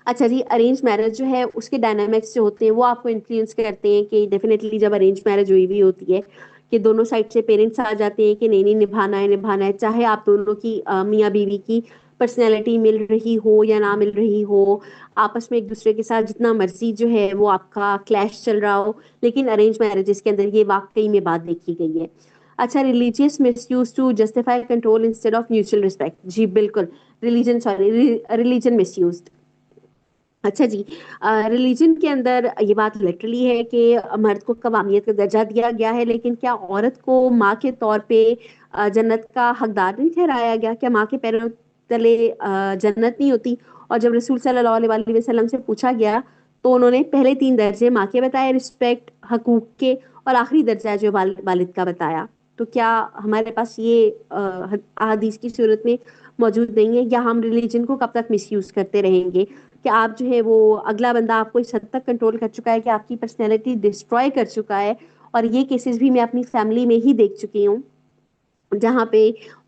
अच्छा जी, अरेंज मैरिज जो है उसके डायनामिक्स जो होते हैं वो आपको इन्फ्लुएंस करते हैं कि डेफिनेटली जब अरेंज मैरिज हुई भी होती है कि दोनों साइड से पेरेंट्स आ जाते हैं कि नहीं नहीं निभाना है, चाहे आप दोनों की मियाँ बीवी की पर्सनैलिटी मिल रही हो या ना मिल रही हो, आपस में एक दूसरे के साथ जितना मर्जी जो है वो आपका क्लैश चल रहा हो, लेकिन अरेंज मैरिजेस के अंदर ये वाकई में बात देखी गई है। अच्छा, religious misuse to justify control instead of mutual respect, जी बिल्कुल, रिलीजन मिसयूज। अच्छा जी, रिलीजन के अंदर ये बात लिटरली है कि मर्द को कवामियत का दर्जा दिया गया है, लेकिन क्या औरत को माँ के तौर पे जन्नत का हकदार नहीं ठहराया गया? क्या माँ के पैरों तले जन्नत नहीं होती? और जब रसूल सल्लल्लाहु अलैहि वसल्लम से पूछा गया तो उन्होंने पहले तीन दर्जे माँ के बताए, रिस्पेक्ट, हकूक के, और आखिरी दर्जा जो वालिद का बताया। तो क्या हमारे पास ये अहादीस की सूरत में मौजूद नहीं है, या हम रिलीजन को कब तक मिसयूज करते रहेंगे कि आप जो है वो अगला बंदा आपको इस हद तक कंट्रोल कर चुका है कि आपकी पर्सनैलिटी डिस्ट्रॉय कर चुका है? और ये केसेस भी मैं अपनी फैमिली में ही देख चुकी हूँ, जहाँ पे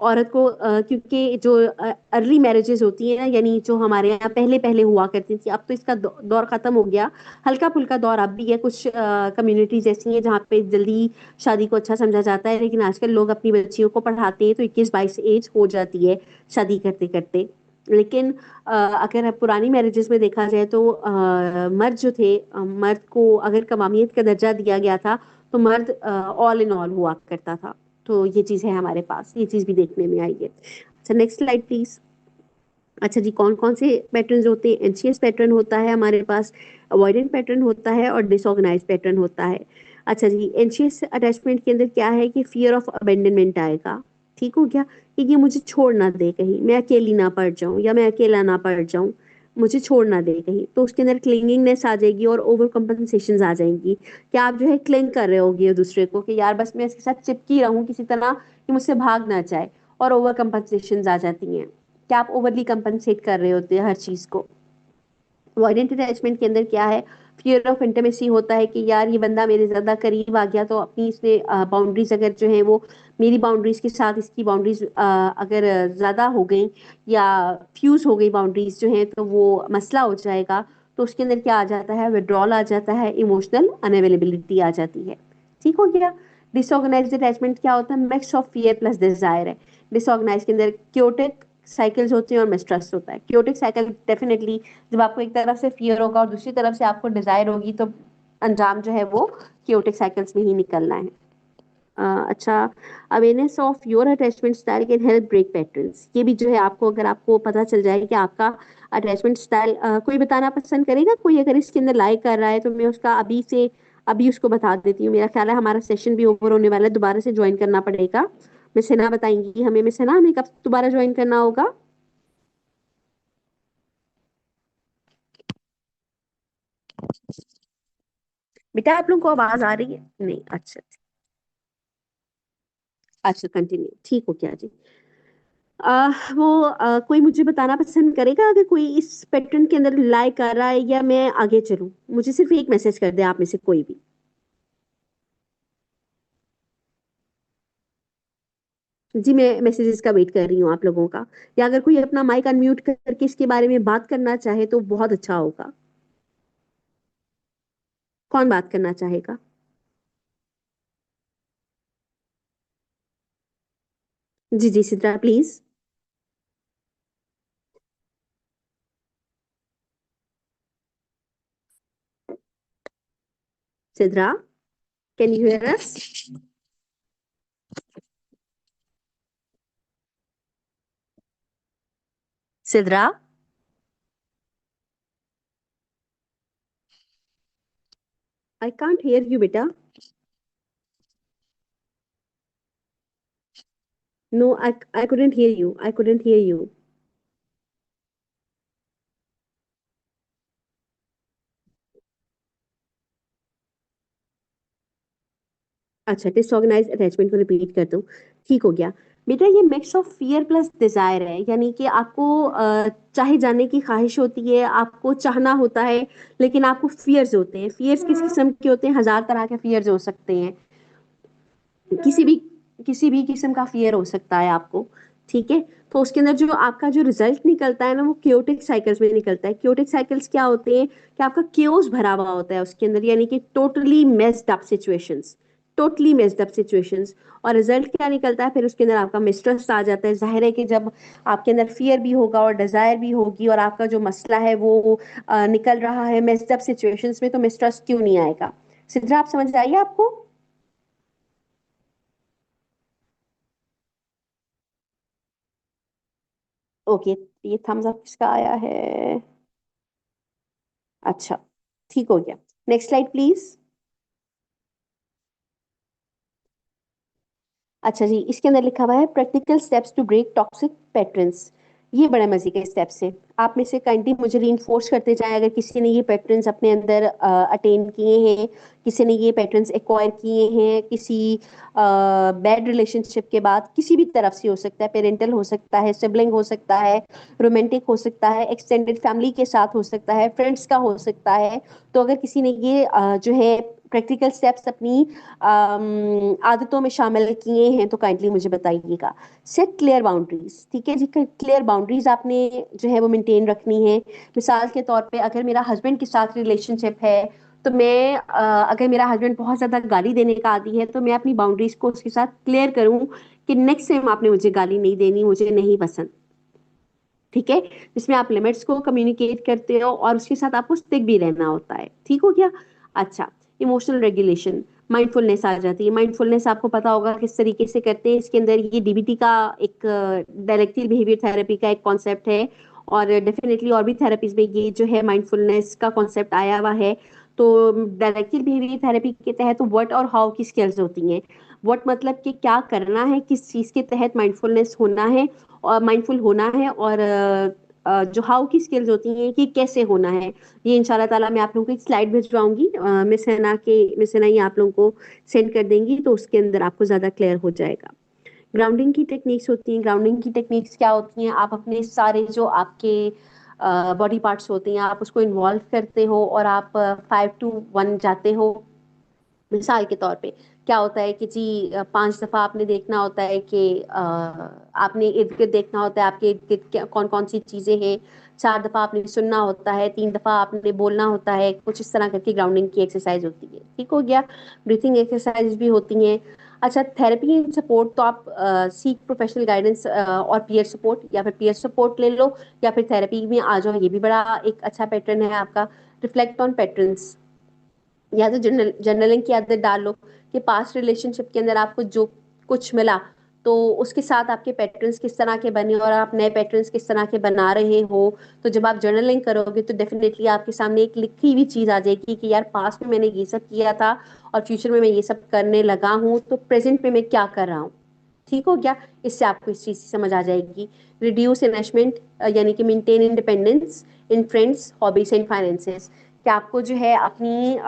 औरत को क्योंकि जो अर्ली मैरिजेस होती है ना, यानी जो हमारे यहाँ पहले पहले हुआ करती थी, अब तो इसका दौर खत्म हो गया, हल्का फुल्का दौर अब भी है, कुछ कम्युनिटीज ऐसी हैं जहाँ पे जल्दी शादी को अच्छा समझा जाता है, लेकिन आजकल लोग अपनी बच्चियों को पढ़ाते हैं तो 21-22 एज हो जाती है शादी करते करते। लेकिन अगर पुरानी मैरिजेस में देखा जाए तो मर्द जो थे, मर्द को अगर कवामियत का दर्जा दिया गया था तो मर्द ऑल इन ऑल हुआ करता था। तो ये चीज है हमारे पास, ये चीज भी देखने में आई है। अच्छा, नेक्स्ट स्लाइड प्लीज। अच्छा जी, कौन कौन से पैटर्न होते हैं? एंशियस पैटर्न होता है हमारे पास, अवॉइडेंट पैटर्न होता है, और डिसऑर्गेनाइज पैटर्न होता है। अच्छा जी, एंशियस अटैचमेंट के अंदर क्या है कि फियर ऑफ अबेंडनमेंट आएगा। ठीक हो गया, कि ये मुझे छोड़ ना दे कहीं, मैं अकेली ना पड़ जाऊं या मैं अकेला ना पड़ जाऊं, मुझे छोड़ ना दे कहीं, तो उसके अंदर क्लिंगिंगनेस आ जाएगी और ओवर कम्पनसेशन आ जाएंगी कि आप जो है क्लिंग कर रहे होगे दूसरे को कि यार बस मैं इसके साथ चिपकी रहूं किसी तरह कि मुझसे भाग ना जाए, और ओवर कम्पनसेशन आ जाती हैं कि आप ओवरली कंपनसेट कर रहे होते हैं हर चीज को। अवॉइडेंट अटैचमेंट के अंदर क्या है, फियर ऑफ इंटीमेसी होता है कि यार ये बंदा मेरे ज्यादा करीब आ गया तो अपनी इसने बाउंड्रीज अगर जो है वो मेरी बाउंड्रीज के साथ इसकी बाउंड्रीज अगर ज्यादा हो गई या फ्यूज हो गई बाउंड्रीज जो है, तो वो मसला हो जाएगा। तो उसके अंदर क्या आ जाता है, विड्रॉल आ जाता है, इमोशनल अनअवेलेबिलिटी आ जाती है। ठीक हो गया। डिसऑर्गेनाइज्ड अटैचमेंट क्या होता है, mix of fear plus Dzire है। डिसऑर्गेनाइज के अंदर क्योटिक साइकिल्स होती हैं और मिसट्रस्ट होता है। क्योटिक साइकिल डेफिनेटली जब आपको एक तरफ से फियर होगा और दूसरी तरफ से आपको डिजायर होगी, तो अंजाम जो है वो क्योटिक साइकिल्स में ही निकलना है। अच्छा, awareness of your attachment style can help break patterns, ये भी जो है आपको, अगर आपको पता चल जाए कि आपका अटैचमेंट स्टाइल कोई बताना पसंद करेगा, कोई अगर इसके अंदर लाइक कर रहा है तो मैं उसका अभी से अभी उसको बता देती हूँ। मेरा ख्याल है हमारा सेशन भी ओवर होने वाला है, दोबारा से ज्वाइन करना पड़ेगा। मिस हिना बताएंगी हमें, मिस हिना हमें कब दोबारा ज्वाइन करना होगा? बेटा आप लोग को आवाज आ रही है? नहीं, अच्छा। अच्छा कंटिन्यू, ठीक हो क्या जी? वो कोई मुझे बताना पसंद करेगा अगर कोई इस पैटर्न के अंदर लाइक कर रहा है, या मैं आगे चलूं? मुझे सिर्फ एक मैसेज कर दे आप में से कोई भी। जी, मैं मैसेजेस का वेट कर रही हूँ आप लोगों का। या अगर कोई अपना माइक अनम्यूट करके इसके बारे में बात करना चाहे तो बहुत अच्छा होगा। कौन बात करना चाहेगा? जी जी Sidra please. Sidra, can you hear us? Sidra? I can't hear you, beta. No, I couldn't hear you. I couldn't hear you. अच्छा, डिसऑर्गेनाइज अटैचमेंट को रिपीट कर दूं। ठीक हो गया। बेटा ये mix of fear plus Dzire है, यानी कि आपको चाहे जाने की ख्वाहिश होती है, आपको चाहना होता है, लेकिन आपको फियर्स होते हैं। फियर्स किस किस्म के होते हैं? 1000 तरह के फियर्स हो सकते हैं। किसी भी किसी भी किस्म का फियर हो सकता है आपको। ठीक है। तो उसके अंदर जो आपका जो रिजल्ट निकलता है ना, वो क्योटिक साइकिल्स में निकलता है। क्योटिक साइकिल्स क्या होते हैं कि आपका क्योस भरा हुआ होता है उसके अंदर, यानी कि totally messed up situations, totally messed up situations. और रिजल्ट क्या निकलता है फिर? उसके अंदर आपका मिसट्रस्ट आ जाता है। जाहिर है कि जब आपके अंदर फियर भी होगा और डिजायर भी होगी और आपका जो मसला है वो निकल रहा है मेस्ड अप सिचुएशंस में, तो मिसट्रस्ट क्यों नहीं आएगा? सिद्रा, आप समझ आइए आपको? ओके, ये थम्स अप किसका आया है? अच्छा, ठीक हो गया। Next slide please. अच्छा जी, इसके अंदर लिखा हुआ है practical steps to break toxic patterns. ये बड़े मजे के स्टेप्स हैं। आप में से काइंडली मुझे रीइंफोर्स करते जाएं अगर किसी ने ये पैटर्न्स अपने अंदर अटेन किए हैं, किसी ने ये पैटर्न्स एक्वायर किए हैं किसी बैड रिलेशनशिप के बाद। किसी भी तरफ से हो सकता है, पेरेंटल हो सकता है, सिबलिंग हो सकता है, रोमांटिक हो सकता है, एक्सटेंडेड फैमिली के साथ हो सकता है, फ्रेंड्स का हो सकता है। तो अगर किसी ने ये जो है प्रैक्टिकल स्टेप्स अपनी आदतों में शामिल किए हैं तो काइंडली मुझे बताइएगा। Set clear boundaries. ठीक है जी, क्लियर बाउंड्रीज आपने जो है वो मेंटेन रखनी है। मिसाल के तौर पे अगर मेरा हस्बैंड के साथ रिलेशनशिप है, तो मैं अगर मेरा हस्बैंड बहुत ज्यादा गाली देने का आदी है, तो मैं अपनी बाउंड्रीज को उसके साथ क्लियर करूं कि नेक्स्ट टाइम आपने मुझे गाली नहीं देनी, मुझे नहीं पसंद। ठीक है। जिसमें आप लिमिट्स को कम्युनिकेट करते हो और उसके साथ आपको स्टिक भी रहना होता है। ठीक हो गया। अच्छा, इमोशनल रेगुलेशन, माइंडफुलनेस आ जाती है। माइंडफुलनेस आपको पता होगा किस तरीके से करते हैं। इसके अंदर ये डीबीटी का एक डायरेक्टिव बिहेवियर थेरेपी का एक कॉन्सेप्ट है, और डेफिनेटली और भी थेरेपीज में ये जो है माइंडफुलनेस का कॉन्सेप्ट आया हुआ है। तो डायरेक्टिव बिहेवियर थेरेपी के तहत व्हाट और हाउ की स्किल्स होती हैं। व्हाट मतलब कि क्या करना है, किस चीज के तहत माइंडफुलनेस होना है और माइंडफुल होना है, और जो हाउ की स्किल्स होती हैं कि कैसे होना है। ये इंशाल्लाह ताला मैं आप लोगों को एक स्लाइड भिजवाऊंगी, मिस हैना ये आप लोगों को सेंड कर देंगी, तो उसके अंदर आपको ज्यादा क्लियर हो जाएगा। ग्राउंडिंग की टेक्निक्स होती हैं। ग्राउंडिंग की टेक्निक्स क्या होती हैं? आप अपने सारे जो आपके बॉडी पार्ट्स होते हैं, आप उसको इन्वॉल्व करते हो और आप 5 to 1 जाते हो। मिसाल के तौर पे क्या होता है कि जी 5 दफा आपने देखना होता है कि आपने इर्द गिर्द देखना होता है आपके इर्द गिर्द कौन कौन सी चीजें हैं। 4 दफा आपने सुनना होता है, 3 दफा आपने बोलना होता है। कुछ इस तरह करके ग्राउंडिंग की एक्सरसाइज होती है। ठीक हो गया। ब्रीथिंग एक्सरसाइज भी होती हैं। अच्छा, थेरेपी एंड सपोर्ट तो आप सीख प्रोफेशनल गाइडेंस और पीयर सपोर्ट, या फिर पीयर सपोर्ट ले लो या फिर थेरेपी में आ जाओ। ये भी बड़ा एक अच्छा पैटर्न है आपका। रिफ्लेक्ट ऑन पैटर्न्स, या तो जर्नलिंग की आदत डाल लो कि पास्ट रिलेशनशिप के अंदर आपको जो कुछ मिला, तो उसके साथ आपके पैटर्न्स किस तरह के बने और आप नए पैटर्न्स किस तरह के बना रहे हो। तो जब आप जर्नलिंग करोगे तो डेफिनेटली आपके सामने एक लिखी हुई चीज आ जाएगी कि यार पास्ट में मैंने ये सब किया था और फ्यूचर में मैं ये सब करने लगा हूँ, तो प्रेजेंट में मैं क्या कर रहा हूँ। ठीक हो गया। इससे आपको इस चीज की समझ आ जाएगी। रिड्यूस इन्वेस्टमेंट, यानी कि maintain independence in friends, hobbies and finances. कि आपको जो है अपनी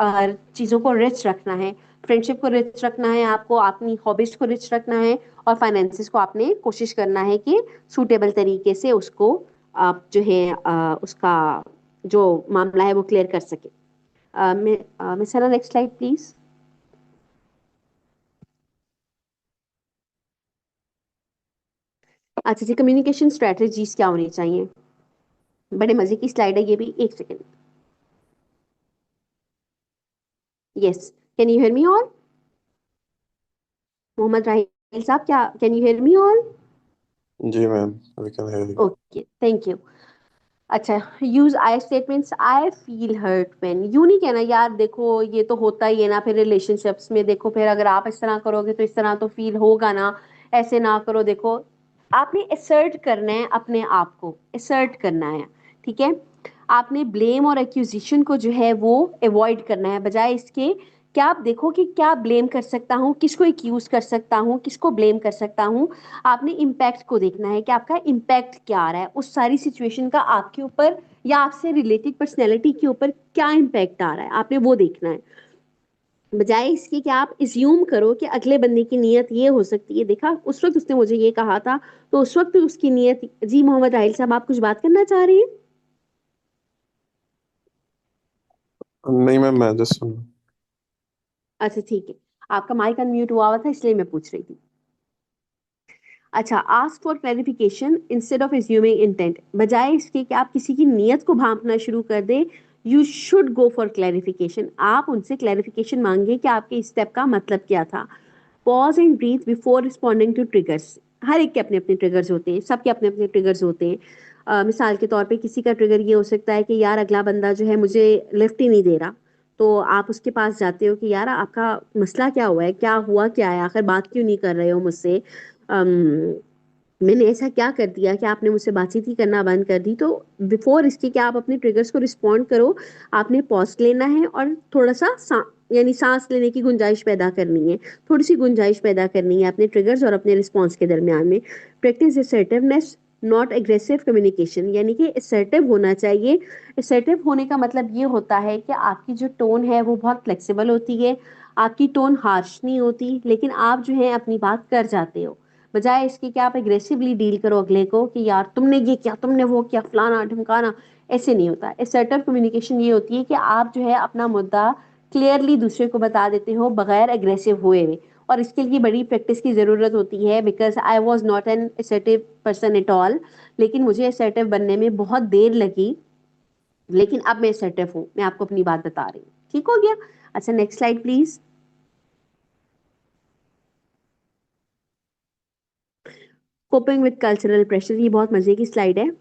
चीजों को रिच रखना है। फ्रेंडशिप को रिच रखना है, आपको अपनी हॉबीज को रिच रखना है, और फाइनेंसेस को आपने कोशिश करना है कि सूटेबल तरीके से उसको आप जो है उसका जो मामला है वो क्लियर कर सके। Miss Sana, next slide please. अच्छा जी, कम्युनिकेशन स्ट्रेटजीज क्या होनी चाहिए? बड़े मजे की स्लाइड है ये भी, एक second. Yes, can you hear me all? Mohammad Rahil sahab, क्या can you hear me all? जी ma'am, we can hear you. Okay, thank you. अच्छा, use I statements, I feel hurt when, यूं नहीं कहना यार देखो ये तो होता ही है ना, फिर रिलेशनशिप्स में देखो, फिर अगर आप इस तरह करोगे तो इस तरह तो फील होगा ना, ऐसे ना करो। देखो, आपने असर्ट करना है, अपने आप को असर्ट करना है, ठीक है। आपने ब्लेम और एक्यूजिशन को जो है वो अवॉइड करना है, बजाय इसके क्या आप देखो कि क्या ब्लेम कर सकता हूँ, किसको एक्यूज कर सकता हूँ, किसको ब्लेम कर सकता हूँ। आपने इम्पैक्ट को देखना है कि आपका इम्पैक्ट क्या आ रहा है उस सारी सिचुएशन का आपके ऊपर, या आपसे रिलेटेड पर्सनैलिटी के ऊपर क्या इम्पैक्ट आ रहा है, आपने वो देखना है। बजाय इसके कि आप इज्यूम करो कि अगले बंदे की नीयत ये हो सकती है, देखा उस वक्त उसने मुझे ये कहा था, तो उस वक्त उसकी नीयत। जी मोहम्मद राहिल साहब, आप कुछ बात करना चाह रही हैं? नहीं मैम, मैं जस्ट सुन। अच्छा ठीक है, आपका माइक अनम्यूट हुआ हुआ था इसलिए मैं पूछ रही थी। अच्छा, ask for clarification instead of assuming intent, बजाय इसके कि आप किसी की नीयत को भांपना शुरू कर दे, you should go for clarification. आप उनसे क्लैरिफिकेशन मांगे कि आपके इस स्टेप का मतलब क्या था। Pause and breathe before responding to triggers. हर एक के अपने अपने ट्रिगर्स होते हैं, सबके अपने अपने ट्रिगर्स होते हैं। मिसाल के तौर पे किसी का ट्रिगर ये हो सकता है कि यार अगला बंदा जो है मुझे लिफ्ट ही नहीं दे रहा, तो आप उसके पास जाते हो कि यार आपका मसला क्या हुआ है, क्या हुआ, क्या है आखिर, बात क्यों नहीं कर रहे हो मुझसे, मैंने ऐसा क्या कर दिया कि आपने मुझसे बातचीत ही करना बंद कर दी। तो बिफोर इसके कि आप अपने ट्रिगर्स को रिस्पॉन्ड करो, आपने पॉज लेना है और थोड़ा सा यानी सांस लेने की गुंजाइश पैदा करनी है, थोड़ी सी गुंजाइश पैदा करनी है अपने ट्रिगर्स और अपने रिस्पॉन्स के दरमियान में। Practice assertiveness not aggressive communication, यानी कि असर्टिव होना चाहिए। असर्टिव होने का मतलब ये होता है कि आपकी जो टोन है वो बहुत फ्लेक्सिबल होती है, आपकी टोन हार्श नहीं होती, लेकिन आप जो है अपनी बात कर जाते हो। बजाय इसके कि आप एग्रेसिवली डील करो अगले को कि यार तुमने ये किया, तुमने वो किया, फलाना ढमकाना, ऐसे नहीं होता। असर्टिव कम्युनिकेशन ये होती है कि आप जो है अपना मुद्दा क्लियरली दूसरे को बता देते हो बगैर एग्रेसिव हुए हुए। और इसके लिए बड़ी प्रैक्टिस की जरूरत होती है, because I was not an assertive person at all, लेकिन मुझे असर्टिव बनने में बहुत देर लगी, लेकिन अब मैं असर्टिव हूँ, मैं आपको अपनी बात बता रही हूँ। ठीक हो गया? अच्छा, next slide please. Coping with cultural pressure, ये बहुत मजे की स्लाइड है।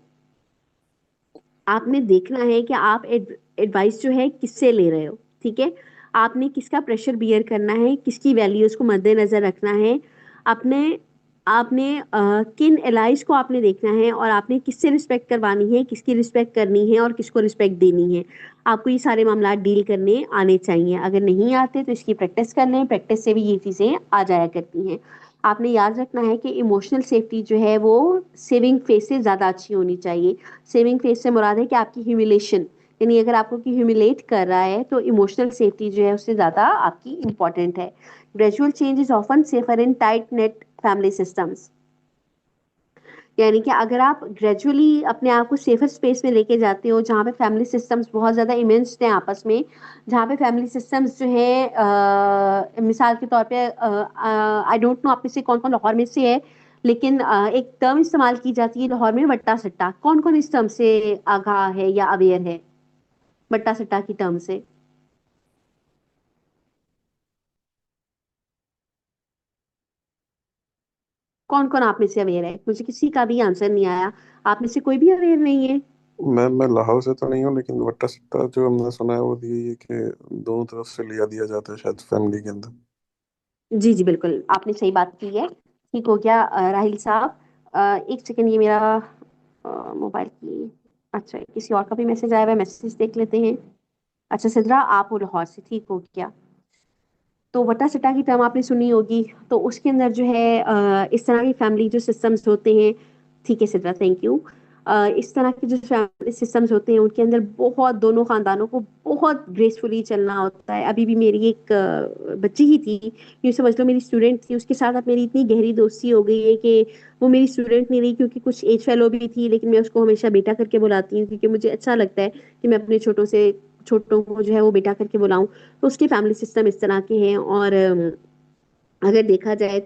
आपने देखना है कि आप एडवाइस जो है किससे ले रहे हो, ठीक है। आपने किसका प्रेशर बियर करना है, किसकी वैल्यूज को मद्देनजर रखना है। आपने आपने किन एलाइज को आपने देखना है, और आपने किससे रिस्पेक्ट करवानी है, किसकी रिस्पेक्ट करनी है और किसको रिस्पेक्ट देनी है। आपको ये सारे मामला डील करने आने चाहिए। अगर नहीं आते तो इसकी प्रैक्टिस कर लें, प्रैक्टिस से भी ये चीज़ें आ जाया करती हैं। आपने याद रखना है कि इमोशनल सेफ्टी जो है वो सेविंग फेस से ज़्यादा अच्छी होनी चाहिए। सेविंग फेस से मुराद है कि आपकी ह्यूमिलेशन, यानी अगर आपको की ह्यूमिलेट कर रहा है तो इमोशनल सेफ्टी जो है उससे ज़्यादा आपकी इंपॉर्टेंट है। Gradual change is often safer in tight net family systems, यानी कि अगर आप ग्रेजुअली अपने आप को सेफर स्पेस में लेके जाते हो जहाँ पे फैमिली सिस्टम्स बहुत ज़्यादा इमेंस हैं आपस में, जहाँ पे फैमिली सिस्टम्स जो है मिसाल के तौर पे आई डोंट नो आप में से कौन कौन लाहौर में से है, लेकिन एक टर्म इस्तेमाल की जाती है लाहौर में, वट्टा सट्टा। कौन कौन इस टर्म से आगाह है या अवेयर है, वट्टा सट्टा की टर्म से? कौन कौन आप में से अवेयर है? मुझे किसी का भी आंसर नहीं आया, आप में से कोई भी अवेयर नहीं है? मैं लाहौर से तो नहीं हूँ, लेकिन वट्टा सट्टा जो हमने सुना है वो यही है कि दोनों तरफ से लिया दिया जाता है शायद फैमिली के अंदर। जी जी बिल्कुल, आपने सही बात की है। ठीक हो गया राहिल साहब। एक सेकंड, ये मेरा मोबाइल की, अच्छा किसी और का भी मैसेज आया हुआ है, मैसेज देख लेते हैं। अच्छा सिद्रा, आप हो लाहौर से, ठीक हो गया। तो वटा सटा की टर्म आपने सुनी होगी, तो उसके अंदर जो है इस तरह की फैमिली जो सिस्टम्स होते हैं, ठीक है सिद्रा, थैंक यू। इस तरह के जो फैमिली सिस्टम्स होते हैं उनके अंदर बहुत दोनों खानदानों को बहुत ग्रेसफुली चलना होता है। अभी भी मेरी एक बच्ची ही थी, यूँ समझ लो मेरी स्टूडेंट थी, उसके साथ अब मेरी इतनी गहरी दोस्ती हो गई है कि वो मेरी स्टूडेंट नहीं रही, क्योंकि कुछ एज फेलो भी थी, लेकिन मैं उसको हमेशा बेटा करके बुलाती हूँ, क्योंकि मुझे अच्छा लगता है कि मैं अपने छोटों को जो है वो बेटा करके बुलाऊं। तो उसके फैमिली सिस्टम इस तरह के हैं। और अगर देखा जाए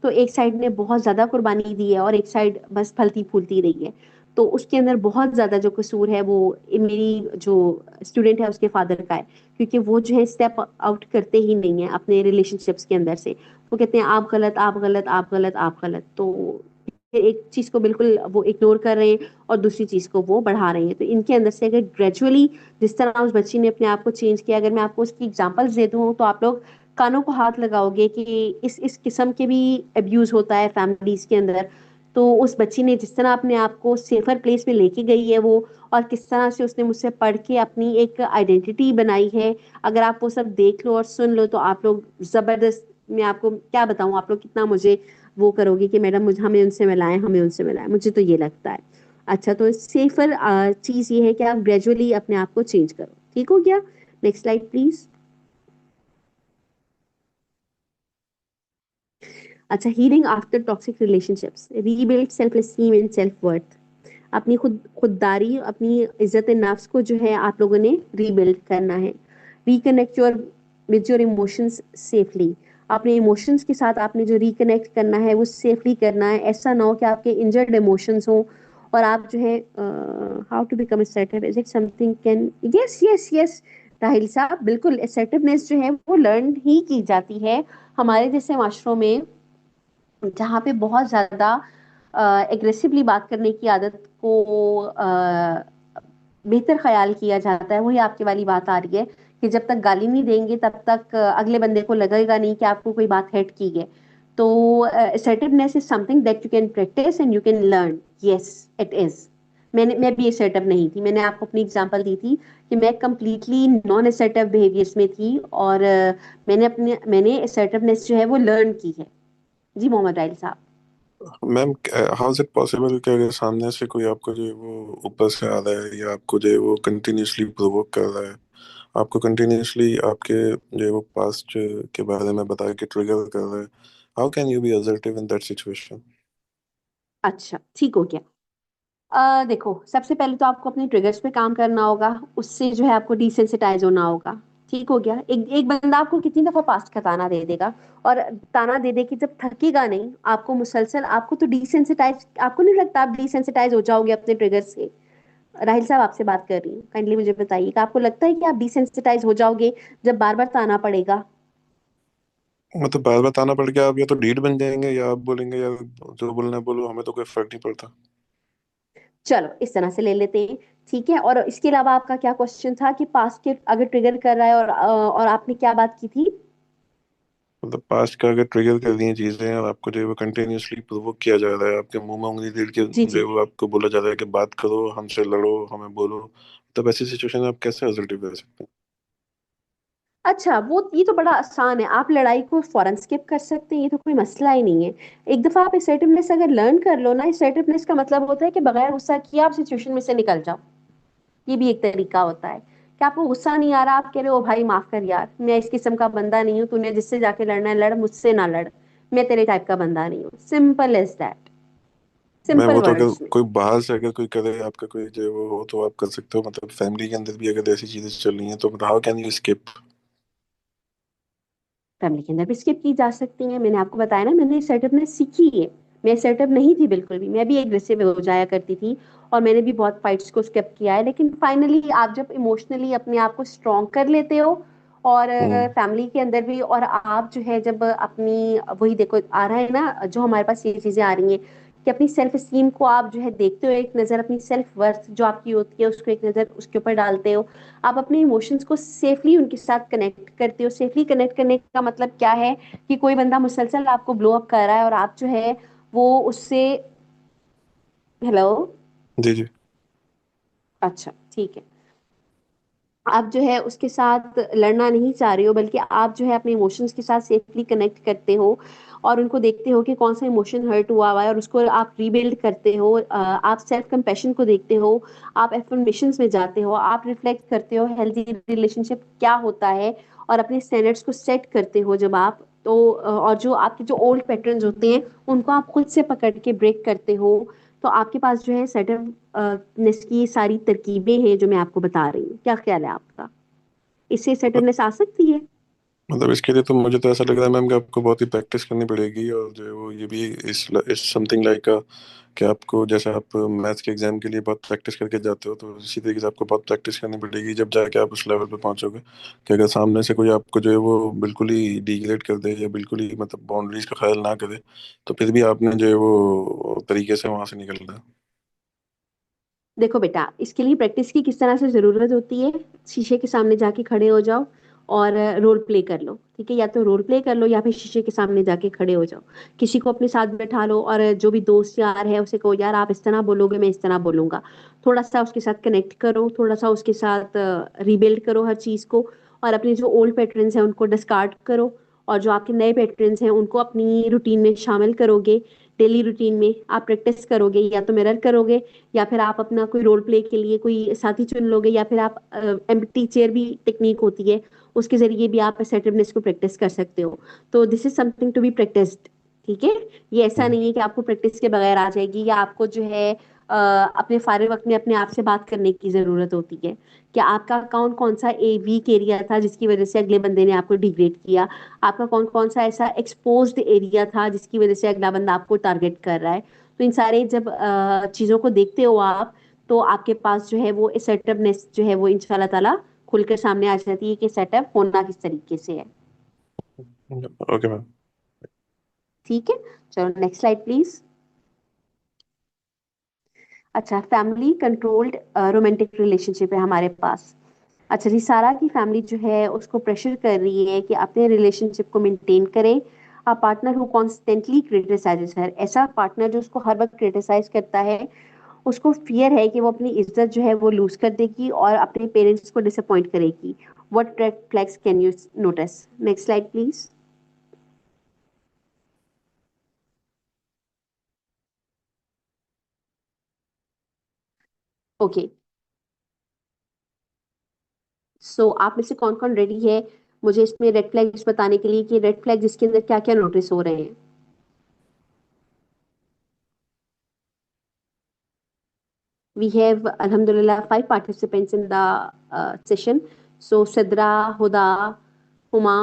तो एक साइड ने बहुत ज्यादा कुर्बानी दी है और एक साइड बस फलती फूलती रही है। तो उसके अंदर बहुत ज्यादा जो कसूर है वो मेरी जो स्टूडेंट है उसके फादर का है, क्योंकि वो जो है स्टेप आउट करते ही नहीं है अपने रिलेशनशिप्स के अंदर से। वो कहते हैं आप गलत, आप गलत, आप गलत, आप गलत। तो एक चीज को बिल्कुल वो इग्नोर कर रहे हैं और दूसरी चीज को वो बढ़ा रहे हैं। तो इनके अंदर से अगर ग्रेजुअली जिस तरह उस बच्ची ने अपने आप को चेंज किया, अगर मैं आपको उसकी एग्जांपल्स दे दूं तो आप लोग कानों को हाथ लगाओगे कि इस किस्म के भी अब्यूज होता है फैमिलीज के अंदर। तो उस बच्ची ने जिस तरह अपने आप को सेफर प्लेस में लेके गई है वो, और किस तरह से उसने मुझसे पढ़ के अपनी एक आइडेंटिटी बनाई है, अगर आप वो सब देख लो और सुन लो तो आप लोग जबरदस्त, मैं आपको क्या बताऊं, आप लोग कितना मुझे वो करोगे कि मैडम मुझे हमें उनसे मिलाएं, हमें उनसे मिलाएं, मुझे तो ये लगता है। अच्छा, तो सेफर चीज ये है कि आप ग्रेजुअली अपने आप को चेंज करो। ठीक हो गया? Next slide please. अच्छा, healing after toxic relationships, rebuild self esteem and self worth. अपनी खुददारी, अपनी इज्जत नफ्स को जो है आप लोगों ने रीबिल्ड करना है। Reconnect your with your emotions safely. अपने इमोशंस के साथ आपने जो रिकनेक्ट करना है वो सेफली करना है। ऐसा ना हो कि आपके इंजर्ड इमोशंस हो और आप जो है how to become assertive, is it something can, yes yes yes Rahil साहब, बिल्कुल असर्टिवनेस जो है वो लर्न ही की जाती है हमारे जैसे माशरों में, जहाँ पे बहुत ज्यादा एग्रेसिवली बात करने की आदत को बेहतर ख्याल किया जाता है। वही आपकी वाली बात आ रही है कि जब तक गाली नहीं देंगे तब तक अगले बंदे को लगेगा नहीं कि आपको कोई बात हर्ट की है। तो assertiveness is something that you can practice and you can learn. Yes, it is. मैं भी assertive नहीं थी, मैंने आपको अपनी एग्जांपल दी थी कि मैं कंप्लीटली नॉन assertive बिहेवियर्स में थी, और मैंने assertiveness जो है वो लर्न की है। जी मोहम्मद राइल साहब। Ma'am, how is it possible कि अगर सामने से कोई आपको जो है वो ऊपर से आ रहा है या आपको जो है वो कंटिन्यूअसली प्रोवोक कर रहा है, आपको कंटिन्यूअसली आपके जो है वो पास्ट के बारे में बता के ट्रिगर कर रहा है, how can you be assertive in that situation? अच्छा, ठीक हो गया। देखो, सबसे पहले तो आपको अपने ट्रिगर्स पे काम करना होगा, उससे जो है आपको डिसेंसिटाइज होना होगा। ठीक हो गया? एक एक बंदा आपको कितनी दफा पास्ट का ताना दे देगा, और ताना दे दे के जब थकेगा नहीं, आपको मुसलसल, आपको तो डिसेंसिटाइज, आपको नहीं लगता आप डिसेंसिटाइज हो जाओगे अपने ट्रिगर से? राहिल साहब आपसे बात कर रही हूँ, काइंडली मुझे बताइए कि आपको लगता है कि आप डिसेंसिटाइज हो जाओगे जब बार बार ताना पड़ेगा? मतलब बार बार ताना पड़ गया, आप या तो ढीठ बन जाएंगे या आप बोलेंगे यार जो बोलना है बोलो, हमें तो कोई फर्क नहीं पड़ता। चलो इस तरह से ले लेते हैं। ठीक है, और इसके अलावा आपका क्या क्वेश्चन था कि पास्ट के अगर ट्रिगर कर रहा है, और आपने क्या बात की थी? मतलब पास्ट का अगर ट्रिगर कर दिए चीजें और आपको जो है वो कंटिन्यूअसली प्रोवोक किया जा रहा है, आपके मुंह में उंगली देख के जी जो है जी। वो आपको बोला जा रहा है कि बात करो, हमसे लड़ो, हमें बोलो, तब ऐसी सिचुएशन में आप कैसे असर्टिव रह सकते हैं? अच्छा, वो ये तो बड़ा आसान है, आप लड़ाई को फौरन स्किप कर सकते हैं, ये तो कोई मसला ही नहीं है। एक दफा आप असर्टिवनेस अगर लर्न कर लो ना, असर्टिवनेस का मतलब होता है कि बगैर गुस्सा किए आप सिचुएशन में से निकल जाओ। ये भी एक तरीका होता है कि आपको गुस्सा नहीं आ रहा, आप कह रहे हो भाई माफ कर यार, मैं इस किस्म का बंदा नहीं हूँ, तूने जिससे जाके लड़ना है लड़, मुझसे ना लड़, मैं तेरे टाइप का बंदा नहीं हूँ। सिंपल एज दैट, मैं सिंपल वो तो अगर वर्ड्स में। कोई बाहर से अगर कोई करे आपका कोई जो है वो हो तो आप कर सकते हो, मतलब फैमिली के अंदर भी अगर ऐसी चीजें चल रही हैं तो how can you skip? Family के अंदर भी स्किप की जा सकती है, मैंने आपको बताया ना, मैंने असर्टिवनेस सीखी है। मैं असर्टिव नहीं थी बिल्कुल भी, मैं भी एग्रेसिव हो जाया करती थी, और मैंने भी बहुत फाइट्स को स्किप किया है। लेकिन फाइनली आप जब इमोशनली अपने आप को स्ट्रॉन्ग कर लेते हो, और हम्म। फैमिली के अंदर भी, और आप जो है जब अपनी, वही देखो आ रहा है ना जो हमारे पास ये चीजें आ रही हैं कि अपनी सेल्फ एस्टीम को आप जो है देखते हो एक नजर, अपनी सेल्फ वर्थ जो आपकी होती है उसको एक नजर उसके ऊपर डालते हो, आप अपने इमोशंस को सेफली उनके साथ कनेक्ट करते हो। सेफली कनेक्ट करने का मतलब क्या है कि कोई बंदा मुसलसल आपको ब्लो अप कर रहा है और आप जो है वो उससे, हेलो, जी जी। अच्छा ठीक है, आप जो है उसके साथ लड़ना नहीं चाह रहे हो, बल्कि आप जो है अपने इमोशंस के साथ सेफली कनेक्ट करते हो, और उनको देखते हो कि कौन सा इमोशन हर्ट हुआ हुआ है और उसको आप रीबिल्ड करते हो। आप सेल्फ कंपैशन को देखते हो, आप एफर्मेशंस में जाते हो, आप रिफ्लेक्ट करते हो हेल्दी रिलेशनशिप क्या होता है, और अपने स्टैंडर्ड्स को सेट करते हो जब आप, तो और जो आपके जो ओल्ड पैटर्न्स होते हैं उनको आप खुद से पकड़ के ब्रेक करते हो। तो आपके पास जो है सेटअप नेस की सारी तरकीबें हैं जो मैं आपको बता रही हूँ। क्या ख्याल है आपका, इससे सेटलनेस आ सकती है? मतलब इसके लिए तो मुझे तो ऐसा लग रहा है मैम कि आपको बहुत ही प्रैक्टिस करनी पड़ेगी, और जो है वो ये भी इस समथिंग लाइक कि आपको जैसे आप मैथ्स के एग्जाम के लिए बहुत प्रैक्टिस करके जाते हो, तो इसी तरीके से आपको बहुत प्रैक्टिस करनी पड़ेगी जब जाके आप उस लेवल पे पहुंचोगे, कि अगर सामने से कोई आपको जो है वो बिल्कुल ही डिग्रेड कर दे या बिल्कुल ही मतलब बाउंड्रीज का ख्याल ना करे, तो फिर भी आपने जो है वो तरीके से वहां से निकलना है। देखो बेटा, इसके लिए प्रैक्टिस की किस तरह से जरूरत होती है, शीशे के सामने जाके खड़े हो जाओ और रोल प्ले कर लो। ठीक है, या तो रोल प्ले कर लो या फिर शीशे के सामने जाके खड़े हो जाओ। किसी को अपने साथ बैठा लो और जो भी दोस्त यार है उसे कहो, यार आप इस तरह बोलोगे, मैं इस तरह बोलूंगा। थोड़ा सा उसके साथ कनेक्ट करो, थोड़ा सा उसके साथ रिबिल्ड करो हर चीज को। और अपने जो ओल्ड पैटर्न्स हैं उनको डिस्कार्ड करो, और जो आपके नए पैटर्न्स हैं उनको अपनी रूटीन में शामिल करोगे। डेली रूटीन में आप प्रैक्टिस करोगे, या तो मिरर करोगे, या फिर आप अपना कोई रोल प्ले के लिए कोई साथी चुन लोगे, या फिर आप एम्प्टी चेयर भी टेक्निक होती है, उसके जरिए भी आप असर्टिवनेस को प्रैक्टिस कर सकते हो। तो this is something to be practised. ठीक है, ये ऐसा हम्म। नहीं है कि आपको प्रैक्टिस के बगैर आ जाएगी, या आपको जो है अपने फारिग वक्त में अपने आप से बात करने की जरूरत होती है कि आपका अकाउंट कौन सा ए वीक एरिया था जिसकी वजह से अगले बंदे ने आपको डिग्रेड किया। आपका कौन कौन सा ऐसा एक्सपोज्ड एरिया था जिसकी वजह से अगला बंदा आपको टारगेट कर रहा है। तो इन सारे जब चीजों को देखते हो आप, तो आपके पास जो है वो सेटअपनेस जो है वो इंशाल्लाह ताला खुलकर सामने आ जाती है कि सेटअप होना किस तरीके से है। Okay ma'am. ठीक है, चलो नेक्स्ट स्लाइड प्लीज। अच्छा, फैमिली कंट्रोल्ड रोमांटिक रिलेशनशिप है हमारे पास। अच्छा जी, सारा की फैमिली जो है उसको प्रेशर कर रही है कि अपने रिलेशनशिप को मेंटेन करें। A partner who constantly criticises her, ऐसा पार्टनर जो उसको हर वक्त क्रिटिसाइज करता है, उसको फियर है कि वो अपनी इज्जत जो है वो लूज कर देगी और अपने पेरेंट्स को डिसअपॉइंट करेगी। What red flags can you notice? Next slide please. Okay, so आप में से कौन कौन रेडी है मुझे इसमें रेड फ्लैग्स बताने के लिए कि रेड फ्लैग जिसके अंदर क्या क्या नोटिस हो रहे हैं? We have, Alhamdulillah, 5 participants in the session. So, Sidra, Huda, Huma,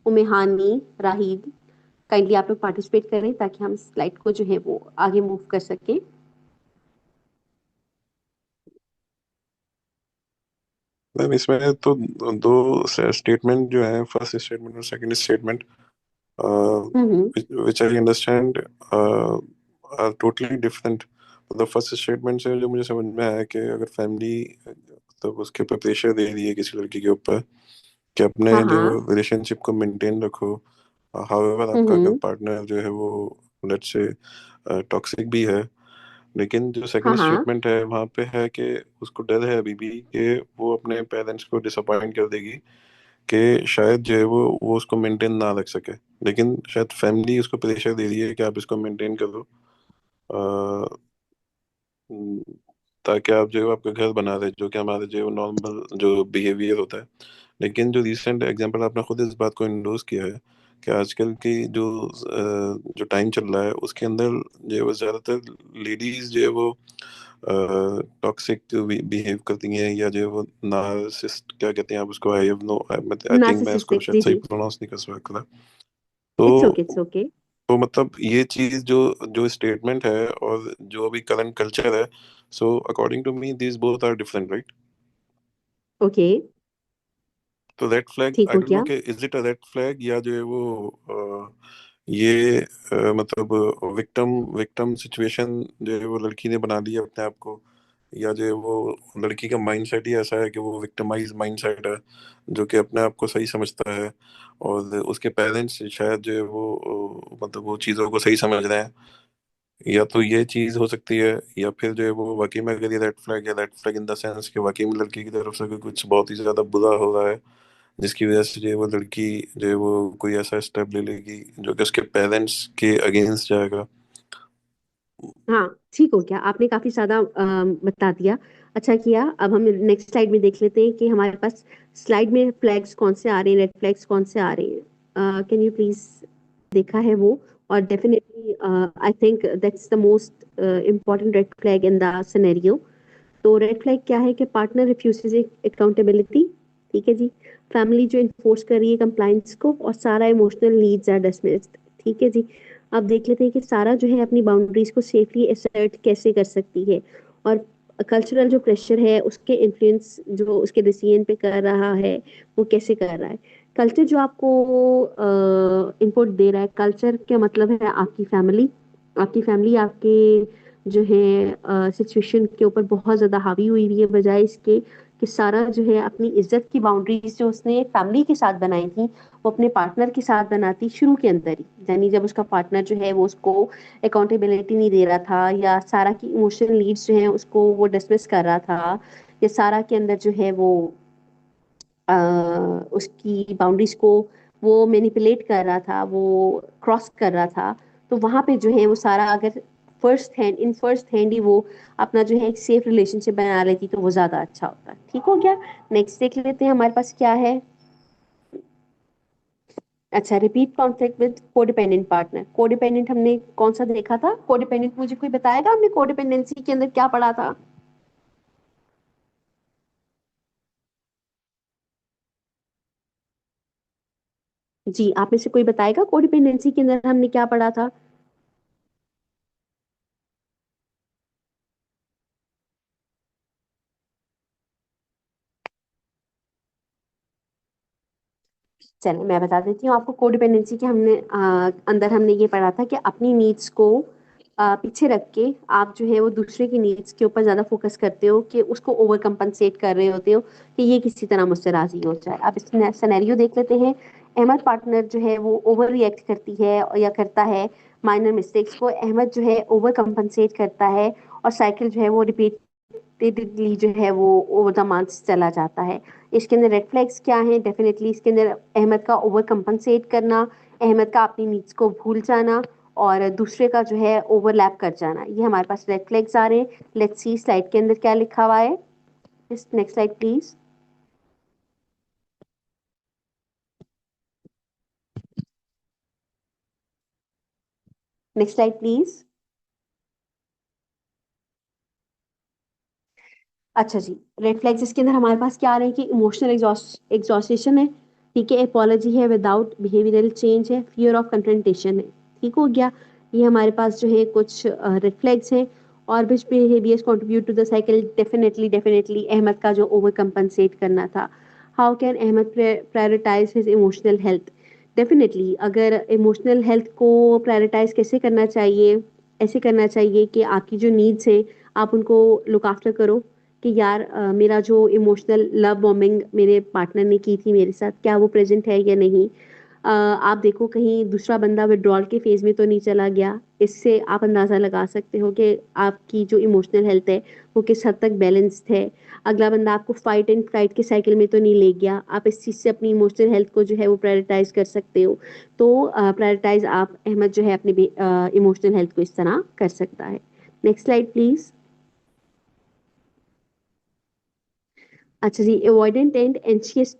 Umehani, Rahid, kindly आप लोग पार्टिसिपेट करें ताकि हम स्लाइड को जो है वो आगे मूव कर सके। मैम इसमें तो दो स्टेटमेंट जो है, फर्स्ट स्टेटमेंट और second statement, hmm. which I understand are totally different। मतलब फर्स्ट स्टेटमेंट से जो मुझे समझ में आया कि अगर फैमिली तो उसके ऊपर प्रेशर दे रही है किसी लड़की के ऊपर कि अपने हाँ जो हाँ। रिलेशनशिप को मेंटेन रखो, हाउएवर आपका अगर हम्म। पार्टनर जो है वो लेट्स से टॉक्सिक भी है, लेकिन जो हाँ सेकंड हाँ। स्टेटमेंट है वहाँ पे है कि उसको डर है अभी भी कि वो अपने पेरेंट्स को डिसअपॉइंट कर देगी, कि शायद जो है वो उसको मेंटेन ना रख सके, लेकिन शायद फैमिली उसको प्रेशर दे रही है कि आप इसको मेंटेन करो, अ, ताकि आप जो है आपका घर बना रहे, जो कि हमारे जो नॉर्मल जो बिहेवियर होता है। लेकिन जो रिसेंट एग्जांपल आपने खुद इस बात को इंडोर्स किया है कि आजकल की जो टाइम चल रहा है उसके अंदर जो है वो ज्यादातर लेडीज जो है वो टॉक्सिक बिहेव करती हैं, या जो है वो नार्सिसिस्ट क्या कहते हैं आप उसको, I have no, I think मैं इसको नार्सिसिस्टिक, शायद जी सही जी। प्रोनाउंस नहीं कर सकता। इट्स ओके, तो इट्स ओके। तो मतलब ये चीज जो जो स्टेटमेंट है और जो अभी करंट कल्चर है, so according to me this both are different, right? Okay, तो रेड फ्लैग, ठीक आई हो डोंट नो गया। कि is it a red flag या जो है वो ये मतलब विक्टिम विक्टिम सिचुएशन जो है वो लड़की ने बना ली है अपने आप को, या जो है वो लड़की का माइंडसेट ही ऐसा है कि वो विक्टिमाइज माइंडसेट है, जो कि अपने आप को सही समझता है, और उसके पेरेंट्स शायद जो है वो मतलब वो चीज़ों को सही समझ रहे हैं, या तो ये चीज हो सकती है, या फिर जो है वो वाकई में अगर ये रेड फ्लैग है, red flag in the sense कि वाकई में लड़की की तरफ से कोई कुछ बहुत ही ज्यादा बुरा हो रहा है, जिसकी वजह से जो है वो लड़की जो है वो कोई ऐसा स्टेप ले लेगी जो कि उसके पेरेंट्स के अगेंस्ट जाएगा। हाँ, ठीक हो गया, आपने काफी ज्यादा बता दिया। अच्छा किया। अब हम नेक्स्ट स्लाइड में देख लेते हैं कि हमारे पास स्लाइड में फ्लैग्स कौन से आ रहे हैं, रेड फ्लैग्स कौन से आ रहे हैं। कैन यू प्लीज, देखा है वो? और definitely I think that's the most important red flag in the scenario. तो रेड फ्लैग क्या है कि पार्टनर रिफ्यूजेज अकाउंटेबिलिटी। ठीक है जी। फैमिली जो इन्फोर्स कर रही है कंप्लाइंस को, और सारा इमोशनल नीड्स आर डिसमिस्ड। ठीक है जी। अब देख लेते हैं कि सारा जो है अपनी बाउंड्रीज को सेफली असर्ट कैसे कर सकती है, और कल्चरल जो प्रेशर है उसके इन्फ्लुएंस जो उसके डिसीजन पे कर रहा है वो कैसे कर रहा है। कल्चर जो आपको इनपुट दे रहा है, कल्चर का मतलब है आपकी फैमिली। आपकी फैमिली आपके जो है सिचुएशन के ऊपर बहुत ज्यादा हावी हुई हुई है, बजाय इसके कि सारा जो है अपनी इज्जत की बाउंड्रीज जो उसने फैमिली के साथ बनाई थी वो अपने पार्टनर के साथ बनाती शुरू के अंदर ही। यानी जब उसका पार्टनर जो है वो उसको अकाउंटेबिलिटी नहीं दे रहा था, या सारा की इमोशनल नीड्स जो है उसको वो डिसमिस कर रहा था, या सारा के अंदर जो है वो अ, उसकी बाउंड्रीज को वो मैनिपुलेट कर रहा था, वो क्रॉस कर रहा था, तो वहां पे जो है वो सारा अगर फर्स्ट हैंड ही वो अपना जो है एक सेफ रिलेशनशिप बना लेती तो वो ज्यादा अच्छा होता। ठीक हो गया। नेक्स्ट देख लेते हैं हमारे पास क्या है। अच्छा, repeat conflict with codependent partner. Codependent हमने कौन सा देखा था? कोडिपेंडेंट मुझे कोई बताएगा हमने कोडिपेंडेंसी के अंदर क्या पढ़ा था? जी, आप में से कोई बताएगा कोडिपेंडेंसी के अंदर हमने क्या पढ़ा था? चलिए मैं बता देती हूँ आपको। कोडिपेंडेंसी के हमने अंदर हमने ये पढ़ा था कि अपनी नीड्स को पीछे रख के आप जो है वो दूसरे की नीड्स के ऊपर ज्यादा फोकस करते हो, कि उसको ओवर कंपनसेट कर रहे होते हो कि ये किसी तरह मुझसे राजी हो जाए। अब इस सिनेरियो देख लेते हैं। अहमद पार्टनर जो है वो ओवर रिएक्ट करती है या करता है माइनर मिस्टेक्स को, अहमद जो है ओवर कंपनसेट करता है, और साइकिल जो है वो रिपीट रिपीटेडली जो है वो ओवर द मंथ्स चला जाता है। इसके अंदर रेड फ्लैग्स क्या हैं? डेफिनेटली इसके अंदर अहमद का ओवर कंपनसेट करना, अहमद का अपनी नीड्स को भूल जाना, और दूसरे का जो है ओवरलैप कर जाना, ये हमारे पास रेड फ्लैग्स आ रहे हैं। लेट्स सी स्लाइड के अंदर क्या लिखा हुआ है। Next slide please. Next slide please. अच्छा जी, रेड फ्लैग्स इसके अंदर हमारे पास क्या आ रहे हैं कि इमोशनल एग्जॉस्टेशन है, ठीक है, अपॉलजी है विदाउट बिहेवियरल चेंज है, फियर ऑफ कन्फ्रंटेशन है। ठीक हो गया। ये हमारे पास जो है कुछ रेड फ्लैग्स हैं। और which behaviours contribute to the cycle? Definitely definitely Ahmad का जो ओवर कंपनसेट करना था। How can Ahmad prioritise his emotional health? Definitely अगर इमोशनल हेल्थ को प्रायोरिटाइज कैसे करना चाहिए? ऐसे करना चाहिए कि आपकी जो नीड्स हैं आप उनको लुक आफ्टर करो, कि यार मेरा जो इमोशनल लव बॉम्बिंग मेरे पार्टनर ने की थी मेरे साथ, क्या वो प्रेजेंट है या नहीं। आप देखो कहीं दूसरा बंदा विड्रॉल के फेज में तो नहीं चला गया। इससे आप अंदाजा लगा सकते हो कि आपकी जो इमोशनल हेल्थ है वो किस हद तक बैलेंस्ड है। अगला बंदा आपको फाइट एंड फ्लाइट के साइकिल में तो नहीं ले गया। आप इस चीज से अपनी इमोशनल हेल्थ को जो है वो प्रायोरिटाइज कर सकते हो। तो प्रायोरिटाइज आप अहमद जो है अपनी इमोशनल हेल्थ को इस तरह कर सकता है। Next slide please. अच्छा जी, अवॉइडेंट एंड एंशियस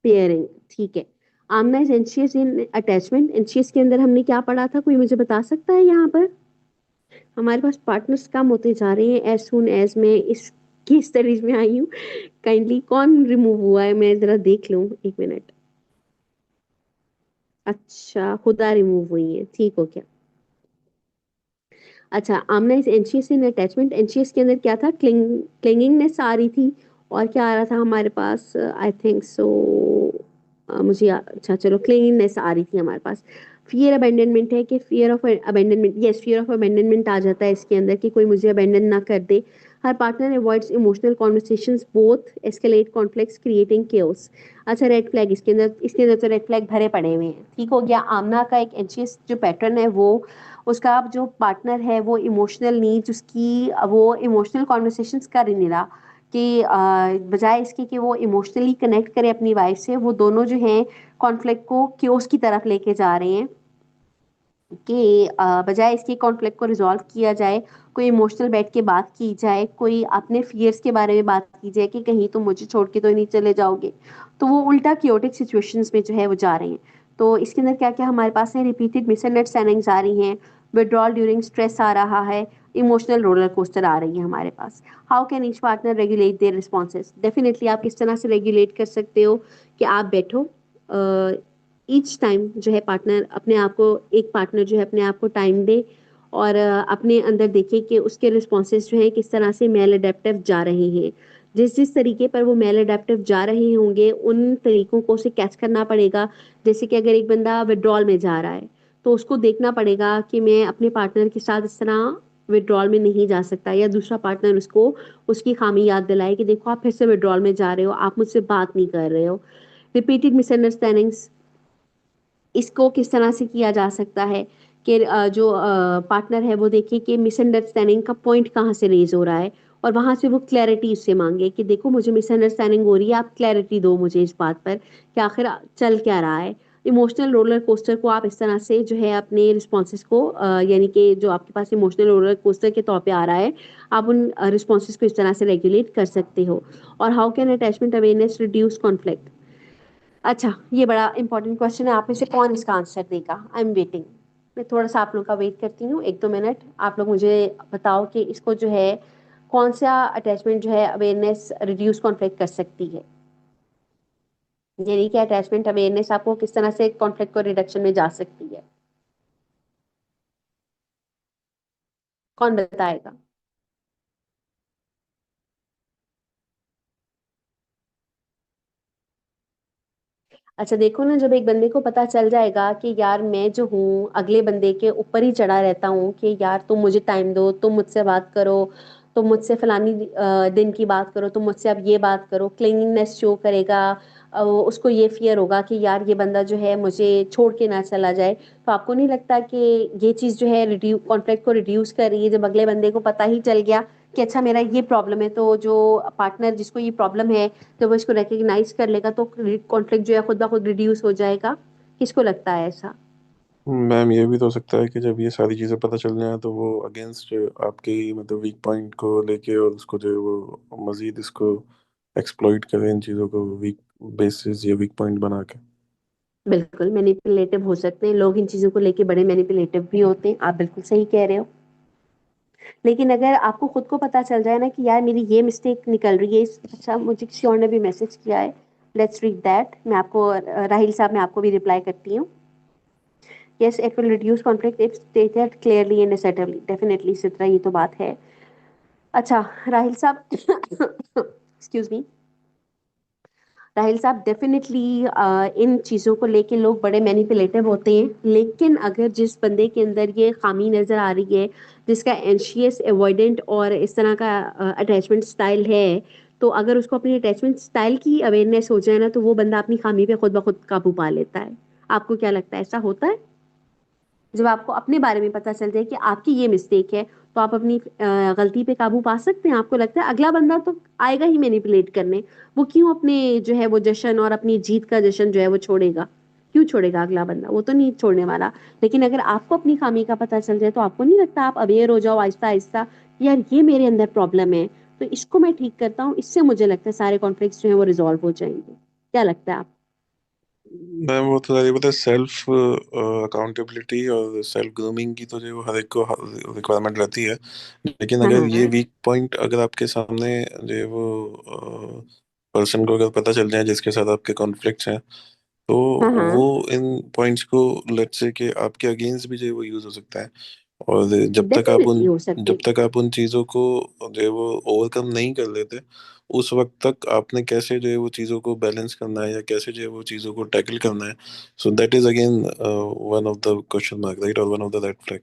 पेयरिंग। ठीक है। Amna is anxious in attachment. Anxious के अंदर हमने क्या पढ़ा था? कोई मुझे बता सकता है यहाँ पर? हमारे पास पार्टनर्स कम होते जा रहे हैं एज सुन एज मैं इस केस स्टडीज में आई हूँ। काइंडली कौन रिमूव हुआ है मैं जरा देख लूँ, एक मिनट। अच्छा, खुदा रिमूव हुई है, ठीक हो गया। अच्छा, Amna is anxious in attachment. Anxious के अंदर क्या था? क्लिंगिंगनेस आ रही थी। और क्या आ रहा था हमारे पास? आई थिंक सो अच्छा चलो, क्लिंगिंगनेस आ रही थी हमारे पास। फियर अबेंडनमेंट है कि fear of abandonment, yes fear of abandonment आ जाता है इसके अंदर कि कोई मुझे अबेंडन ना कर दे। Her partner avoids emotional conversations both escalate conflicts creating chaos. अच्छा, रेड फ्लैग इसके अंदर तो रेड फ्लैग भरे पड़े हुए हैं। ठीक हो गया। आमना का एक एंशियस जो पैटर्न है वो, उसका जो पार्टनर है वो इमोशनल नीड्स उसकी, वो इमोशनल कॉन्वर्सेशंस कर ही नहीं रहा, कि बजाय इसके कि वो इमोशनली कनेक्ट करे अपनी वाइफ से, वो दोनों जो हैं कॉन्फ्लिक्ट को क्योस की तरफ लेके जा रहे हैं। कि बजाय इसके कॉन्फ्लिक्ट को रिजॉल्व किया जाए, कोई इमोशनल बैठ के बात की जाए, कोई अपने फियर्स के बारे में बात की जाए कि कहीं तुम मुझे छोड़ के तो नहीं चले जाओगे, तो वो उल्टा क्योटिक सिचुएशंस में जो है वो जा रहे हैं। तो इसके अंदर क्या क्या हमारे पास है? रिपीटेड मिसअंडरस्टैंडिंग्स आ रही हैं, विड्रॉल ड्यूरिंग स्ट्रेस आ रहा है, इमोशनल रोलर कोस्टर आ रही है हमारे पास। How can each partner regulate their responses? Definitely आप किस तरह से रेगुलेट कर सकते हो कि आप बैठो, ईच टाइम जो है पार्टनर अपने आप को, एक पार्टनर जो है अपने आप को टाइम दे और अपने अंदर देखे कि उसके रिस्पॉन्सेज जो है किस तरह से मेल अडेप्टिव जा रहे हैं। जिस जिस तरीके पर वो मेल अडेप्टिव जा रहे होंगे उन तरीकों को उसे कैच करना पड़ेगा। जैसे कि अगर एक बंदा विड्रॉल में जा रहा है तो उसको देखना पड़ेगा कि मैं अपने पार्टनर के साथ इस तरह विड्रॉल में नहीं जा सकता, या दूसरा पार्टनर उसको उसकी खामी याद दिलाए कि देखो आप फिर से विड्रॉल में जा रहे हो, आप मुझसे बात नहीं कर रहे हो। रिपीटेड मिसअंडरस्टैंडिंग्स, इसको किस तरह से किया जा सकता है कि जो पार्टनर है वो देखे कि मिसअंडरस्टैंडिंग का पॉइंट कहाँ से रेज हो रहा है और वहां से वो क्लैरिटी उससे मांगे कि देखो मुझे मिसअंडरस्टैंडिंग हो रही है, आप क्लैरिटी दो मुझे इस बात पर कि आखिर चल क्या रहा है। इमोशनल रोलर कोस्टर को आप इस तरह से जो है अपने रिस्पॉन्सेज को यानी कि जो आपके पास इमोशनल रोलर कोस्टर के तौर पे आ रहा है, आप उन रिस्पॉन्सेज को इस तरह से रेगुलेट कर सकते हो। और how can attachment awareness reduce conflict? अच्छा, ये बड़ा इंपॉर्टेंट क्वेश्चन है। आप में से कौन इसका आंसर देगा? I am waiting. मैं थोड़ा सा आप लोग का वेट करती हूँ, 1-2 मिनट। आप लोग मुझे बताओ कि इसको जो है कौन सा अटैचमेंट जो है अवेयरनेस रिड्यूस कॉन्फ्लिक्ट कर सकती है, यानी कि अटैचमेंट अवेयरनेस आपको किस तरह से कॉन्फ्लिक्ट को रिडक्शन में जा सकती है। कौन बताएगा? अच्छा देखो ना, जब एक बंदे को पता चल जाएगा कि यार मैं जो हूँ अगले बंदे के ऊपर ही चढ़ा रहता हूँ कि यार तुम मुझे टाइम दो, तुम मुझसे बात करो, तुम मुझसे फलानी दिन की बात करो, तुम मुझसे अब ये बात करो, क्लिंगिंगनेस शो करेगा। उसको ये फियर होगा कि यार ये बंदा जो है मुझे छोड़ के ना चला जाए। तो आपको नहीं लगता कि ये चीज़ जो है रिड्यू कॉन्फ्लिक्ट को रिड्यूस कर रही है? जब अगले बंदे को पता ही चल गया कि अच्छा मेरा ये प्रॉब्लम है, तो जो पार्टनर जिसको ये प्रॉब्लम है तो वो इसको रिकग्नाइज कर लेगा, तो कॉन्फ्लिक्ट जो है खुद ब खुद रिड्यूस हो जाएगा। किसको लगता है ऐसा? मैम ये भी तो हो सकता है कि जब ये सारी चीज़ें पता चल जाए तो वो अगेंस्ट आपके ही मतलब वीक पॉइंट को लेके और उसको जो है वो मजीद इसको एक्सप्लॉइट करें, इन चीज़ों को वीक बेसिस या वीक पॉइंट बना के। बिल्कुल मैनिपुलेटिव हो सकते हैं लोग, इन चीजों को लेके बड़े मैनिपुलेटिव भी होते हैं, आप बिल्कुल सही कह रहे हो। लेकिन अगर आपको खुद को पता चल जाए ना कि यार मेरी ये मिस्टेक निकल रही है अच्छा, मुझे किसी और ने भी मैसेज किया है, लेट्स रीड दैट। मैं आपको राहिल साहब, मैं आपको भी रिप्लाई करती हूँ। Yes, it will reduce conflict if stated clearly and assertively। Definitely Chitra, ये तो बात है। अच्छा राहिल साहब एक्सक्यूज मी, राहिल साहब डेफिनेटली इन चीज़ों को लेके लोग बड़े मैनिपुलेटिव होते हैं, लेकिन अगर जिस बंदे के अंदर ये खामी नज़र आ रही है, जिसका एंशियस एवॉइडेंट और इस तरह का अटैचमेंट स्टाइल है, तो अगर उसको अपनी अटैचमेंट स्टाइल की अवेयरनेस हो जाए ना, तो वो बंदा अपनी खामी पे खुद ब खुद काबू पा लेता है। आपको क्या लगता है, ऐसा होता है? जब आपको अपने बारे में पता चल जाए कि आपकी ये मिस्टेक है, तो आप अपनी गलती पे काबू पा सकते हैं? आपको लगता है अगला बंदा तो आएगा ही मैनिपुलेट करने, वो क्यों अपने जो है वो जश्न और अपनी जीत का जश्न जो है वो छोड़ेगा? क्यों छोड़ेगा अगला बंदा? वो तो नहीं छोड़ने वाला। लेकिन अगर आपको अपनी खामी का पता चल जाए, तो आपको नहीं लगता आप अवेयर हो जाओ आहिस्ता आहिस्ता, यार ये मेरे अंदर प्रॉब्लम है, तो इसको मैं ठीक करता हूँ, इससे मुझे लगता है सारे कॉन्फ्लिक्ट्स जो है वो रिजॉल्व हो जाएंगे। क्या लगता है आप? मैम वो तो सारी पता है, सेल्फ अकाउंटेबिलिटी और सेल्फ ग्रूमिंग की तो जो है वो हर एक को रिक्वायरमेंट रहती है। लेकिन हाँ अगर ये हाँ वीक पॉइंट अगर आपके सामने जो है वो पर्सन को अगर पता चल जाए जिसके साथ आपके कॉन्फ्लिक्ट्स हैं, तो हाँ वो हाँ, इन पॉइंट्स को लेट्स से कि आपके अगेंस्ट भी जो है वो यूज हो सकता है। और डेफिनेटली हो सकते जब हैं। तक आप उन चीज़ों को जो है वो ओवरकम नहीं कर लेते, उस वक्त तक आपने कैसे जो है वो चीज़ों को बैलेंस करना है या कैसे जो है वो चीज़ों को टैकल करना है। So that is again one of the question mark, right, और one of the red flag.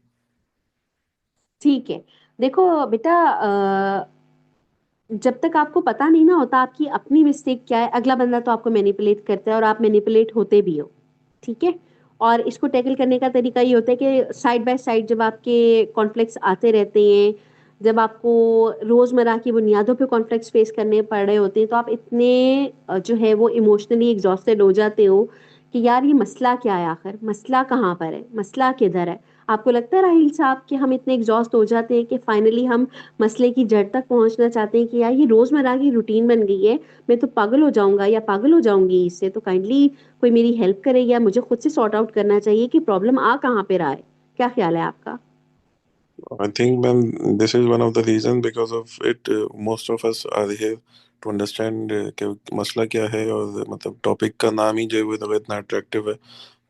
ठीक है। देखो बेटा, जब तक आपको पता नहीं ना होता आपकी अपनी मिस्टेक क्या है, अगला बंदा तो आपको मैनिपुलेट करता है और आप मैनिपुलेट होते भी हो। ठीक है। और इसको टैकल करने का तरीका ये होता है कि साइड बाय साइड जब आपके कॉन्फ्लिक्ट्स आते रहते हैं, जब आपको रोजमर्रा की बुनियादों पे कॉन्फ्लिक्ट्स फेस करने पड़ रहे होते हैं, तो आप इतने जो है वो इमोशनली एग्जॉस्टेड हो जाते हो कि यार ये मसला क्या है, आखिर मसला कहाँ पर है, मसला किधर है। आपको लगता है राहिल साहब कि हम इतने एग्जॉस्ट हो जाते हैं कि फाइनली हम मसले की जड़ तक पहुंचना चाहते हैं कि यार ये रोजमर्रा की रूटीन बन गई है, मैं तो पागल हो जाऊंगा या पागल हो जाऊंगी इससे, तो काइंडली कोई मेरी हेल्प करे, या मुझे खुद से सॉर्ट आउट करना चाहिए कि प्रॉब्लम आ कहाँ पे रहा है। क्या ख्याल है आपका? I think, man, this is one of the reason because of it. Most of us are here to understand कि मसला क्या है, और मतलब टॉपिक का नाम ही जो है वो इतना अट्रैक्टिव है।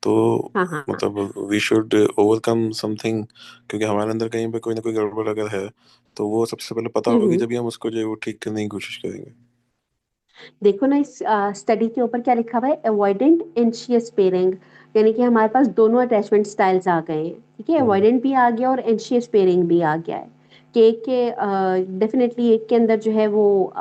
तो हाँ हाँ हाँ। मतलब वी शुड ओवरकम समथिंग, क्योंकि हमारे अंदर कहीं पे कोई ना कोई गड़बड़ अगर है तो वो सबसे पहले पता होगी हम्म। जब भी हम उसको जो है वो ठीक करने की कोशिश करेंगे। देखो ना इस स्टडी के ऊपर क्या लिखा हुआ है, अवॉइडेंट एंशियस पेयरिंग, यानी कि हमारे पास दोनों अटैचमेंट स्टाइल्स आ गए हैं। ठीक है, हम्म। अवॉइडेंट भी आ गया और एंशियस पेयरिंग भी आ गया है। कि एक के डेफिनेटली एक के अंदर जो है वो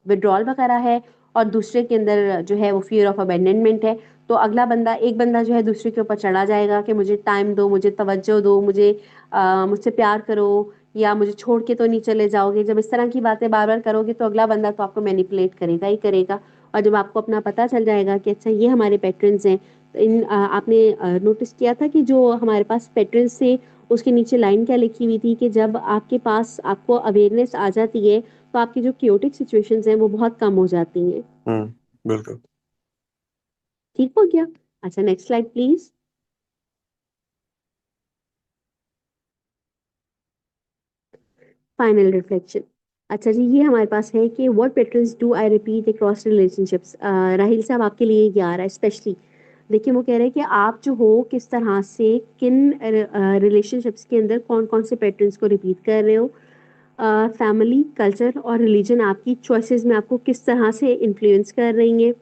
विड्रॉल वगैरह है, और दूसरे के अंदर जो है वो फियर ऑफ अबैंडनमेंट है। तो अगला बंदा, एक बंदा जो है दूसरे के ऊपर चढ़ा जाएगा कि मुझे टाइम दो, मुझे तवज्जो दो, मुझे मुझसे प्यार करो, या मुझे छोड़ के तो नहीं चले जाओगे। जब इस तरह की बातें बार बार करोगे तो अगला बंदा तो आपको मैनिपुलेट करेगा ही करेगा। और जब आपको अपना पता चल जाएगा कि अच्छा ये हमारे पैटर्न्स हैं, तो आपने नोटिस किया था कि जो हमारे पास पैटर्न्स थे उसके नीचे लाइन क्या लिखी हुई थी, कि जब आपके पास आपको अवेयरनेस आ जाती है तो आपकी जो क्योटिक सिचुएशंस हैं वो बहुत कम हो जाती हैं। बिल्कुल। ठीक हो गया। अच्छा, next slide please. Final reflection. अच्छा जी, ये हमारे पास है कि what patterns do I repeat across relationships. Rahil साहब आपके लिए ये आ रहा है स्पेशली। देखिए, वो कह रहे हैं कि आप जो हो किस तरह से किन रिलेशनशिप्स के अंदर कौन कौन से पैटर्न्स को रिपीट कर रहे हो। फैमिली, कल्चर और रिलीजन आपकी चॉइसेस में आपको किस तरह से इन्फ्लुएंस कर रही हैं।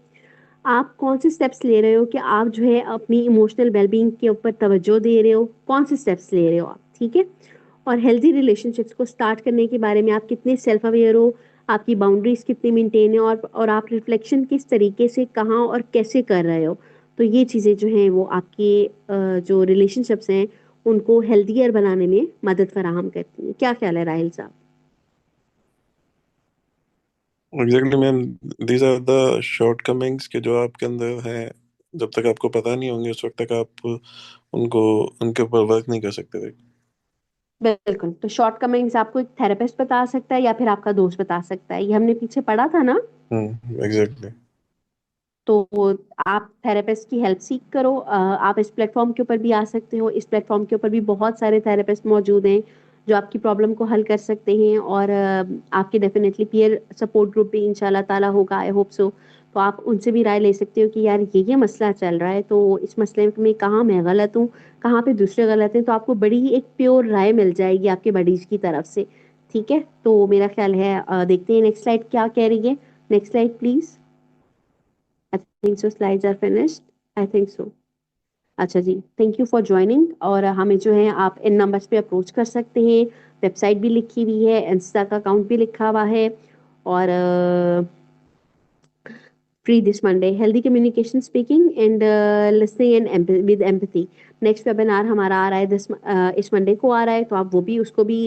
आप कौन से स्टेप्स ले रहे हो कि आप जो है अपनी इमोशनल वेलबींग के ऊपर तवज्जो दे रहे हो, कौन से स्टेप्स ले रहे हो आप। ठीक है। और हेल्दी रिलेशनशिप्स को स्टार्ट करने के बारे में आप कितने सेल्फ अवेयर हो, आपकी बाउंड्रीज कितनी मेंटेन है, और आप रिफ्लेक्शन किस तरीके से कहाँ और कैसे कर रहे हो। तो ये चीज़ें जो हैं वो आपके जो रिलेशनशिप्स हैं उनको हेल्दियर बनाने में मदद फराहम करती हैं। क्या ख्याल है राहिल साहब? Exactly ma'am, these are the shortcomings के जो आपके अंदर हैं, जब तक आपको पता नहीं होंगे उस वक्त तक आप उनको उनके ऊपर वर्क नहीं कर सकते थे। बिल्कुल। तो शॉर्ट कमिंग्स आपको एक थेरेपिस्ट बता सकता है या फिर आपका दोस्त बता सकता है, ये हमने पीछे पढ़ा था ना। एग्जैक्टली। तो आप थेरेपिस्ट की हेल्प सीख करो। आप इस प्लेटफॉर्म के ऊपर भी आ सकते हो, इस प्लेटफॉर्म के ऊपर भी बहुत सारे थेरेपिस्ट मौजूद हैं जो आपकी प्रॉब्लम को हल कर सकते हैं। और आपके डेफिनेटली पीयर सपोर्ट ग्रुप भी इंशाल्लाह ताला होगा, आई होप सो। तो आप उनसे भी राय ले सकते हो कि यार ये मसला चल रहा है, तो इस मसले में कहाँ मैं गलत हूँ, कहाँ पे दूसरे गलत हैं। तो आपको बड़ी ही एक प्योर राय मिल जाएगी आपके बडीज की तरफ से। ठीक है, तो मेरा ख्याल है देखते हैं नेक्स्ट स्लाइड क्या कह रही है। Next slide please. I think so slides are finished. I think so. अच्छा जी, थैंक यू फॉर ज्वाइनिंग। और हमें जो है आप इन नंबर्स पे अप्रोच कर सकते हैं। वेबसाइट भी लिखी हुई है, इंस्टा का अकाउंट भी लिखा हुआ है। और free this Monday, healthy communication, speaking and listening and with empathy। Next webinar हमारा आ रहा है इस मंडे को आ रहा है, तो आप वो भी उसको भी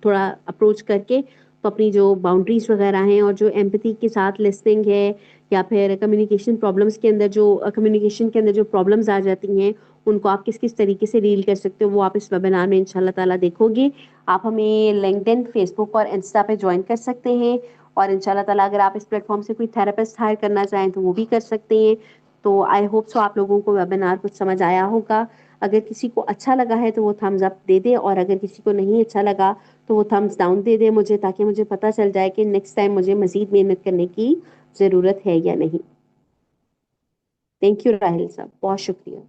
थोड़ा अप्रोच करके तो अपनी जो बाउंड्रीज वगैरह हैं और जो एम्पैथी के साथ लिसनिंग है, या फिर कम्युनिकेशन प्रॉब्लम्स के अंदर जो कम्युनिकेशन के अंदर जो प्रॉब्लम्स आ जाती हैं उनको आप किस किस तरीके से डील कर सकते हो, वो आप इस वेबिनार में इंशाल्लाह ताला देखोगे। आप हमें लिंक्डइन, फेसबुक और इंस्टा पे ज्वाइन कर सकते हैं। और इंशाल्लाह ताला अगर आप इस प्लेटफॉर्म से कोई थेरेपिस्ट हायर करना चाहें तो वो भी कर सकते हैं। तो आई होप सो आप लोगों को वेबिनार कुछ समझ आया होगा। अगर किसी को अच्छा लगा है तो वो थम्स अप दे दे, और अगर किसी को नहीं अच्छा लगा तो वो थम्स डाउन दे दे मुझे, ताकि मुझे पता चल जाए कि नेक्स्ट टाइम मुझे मजीद मेहनत करने की ज़रूरत है या नहीं। थैंक यू राहिल साहब, बहुत शुक्रिया।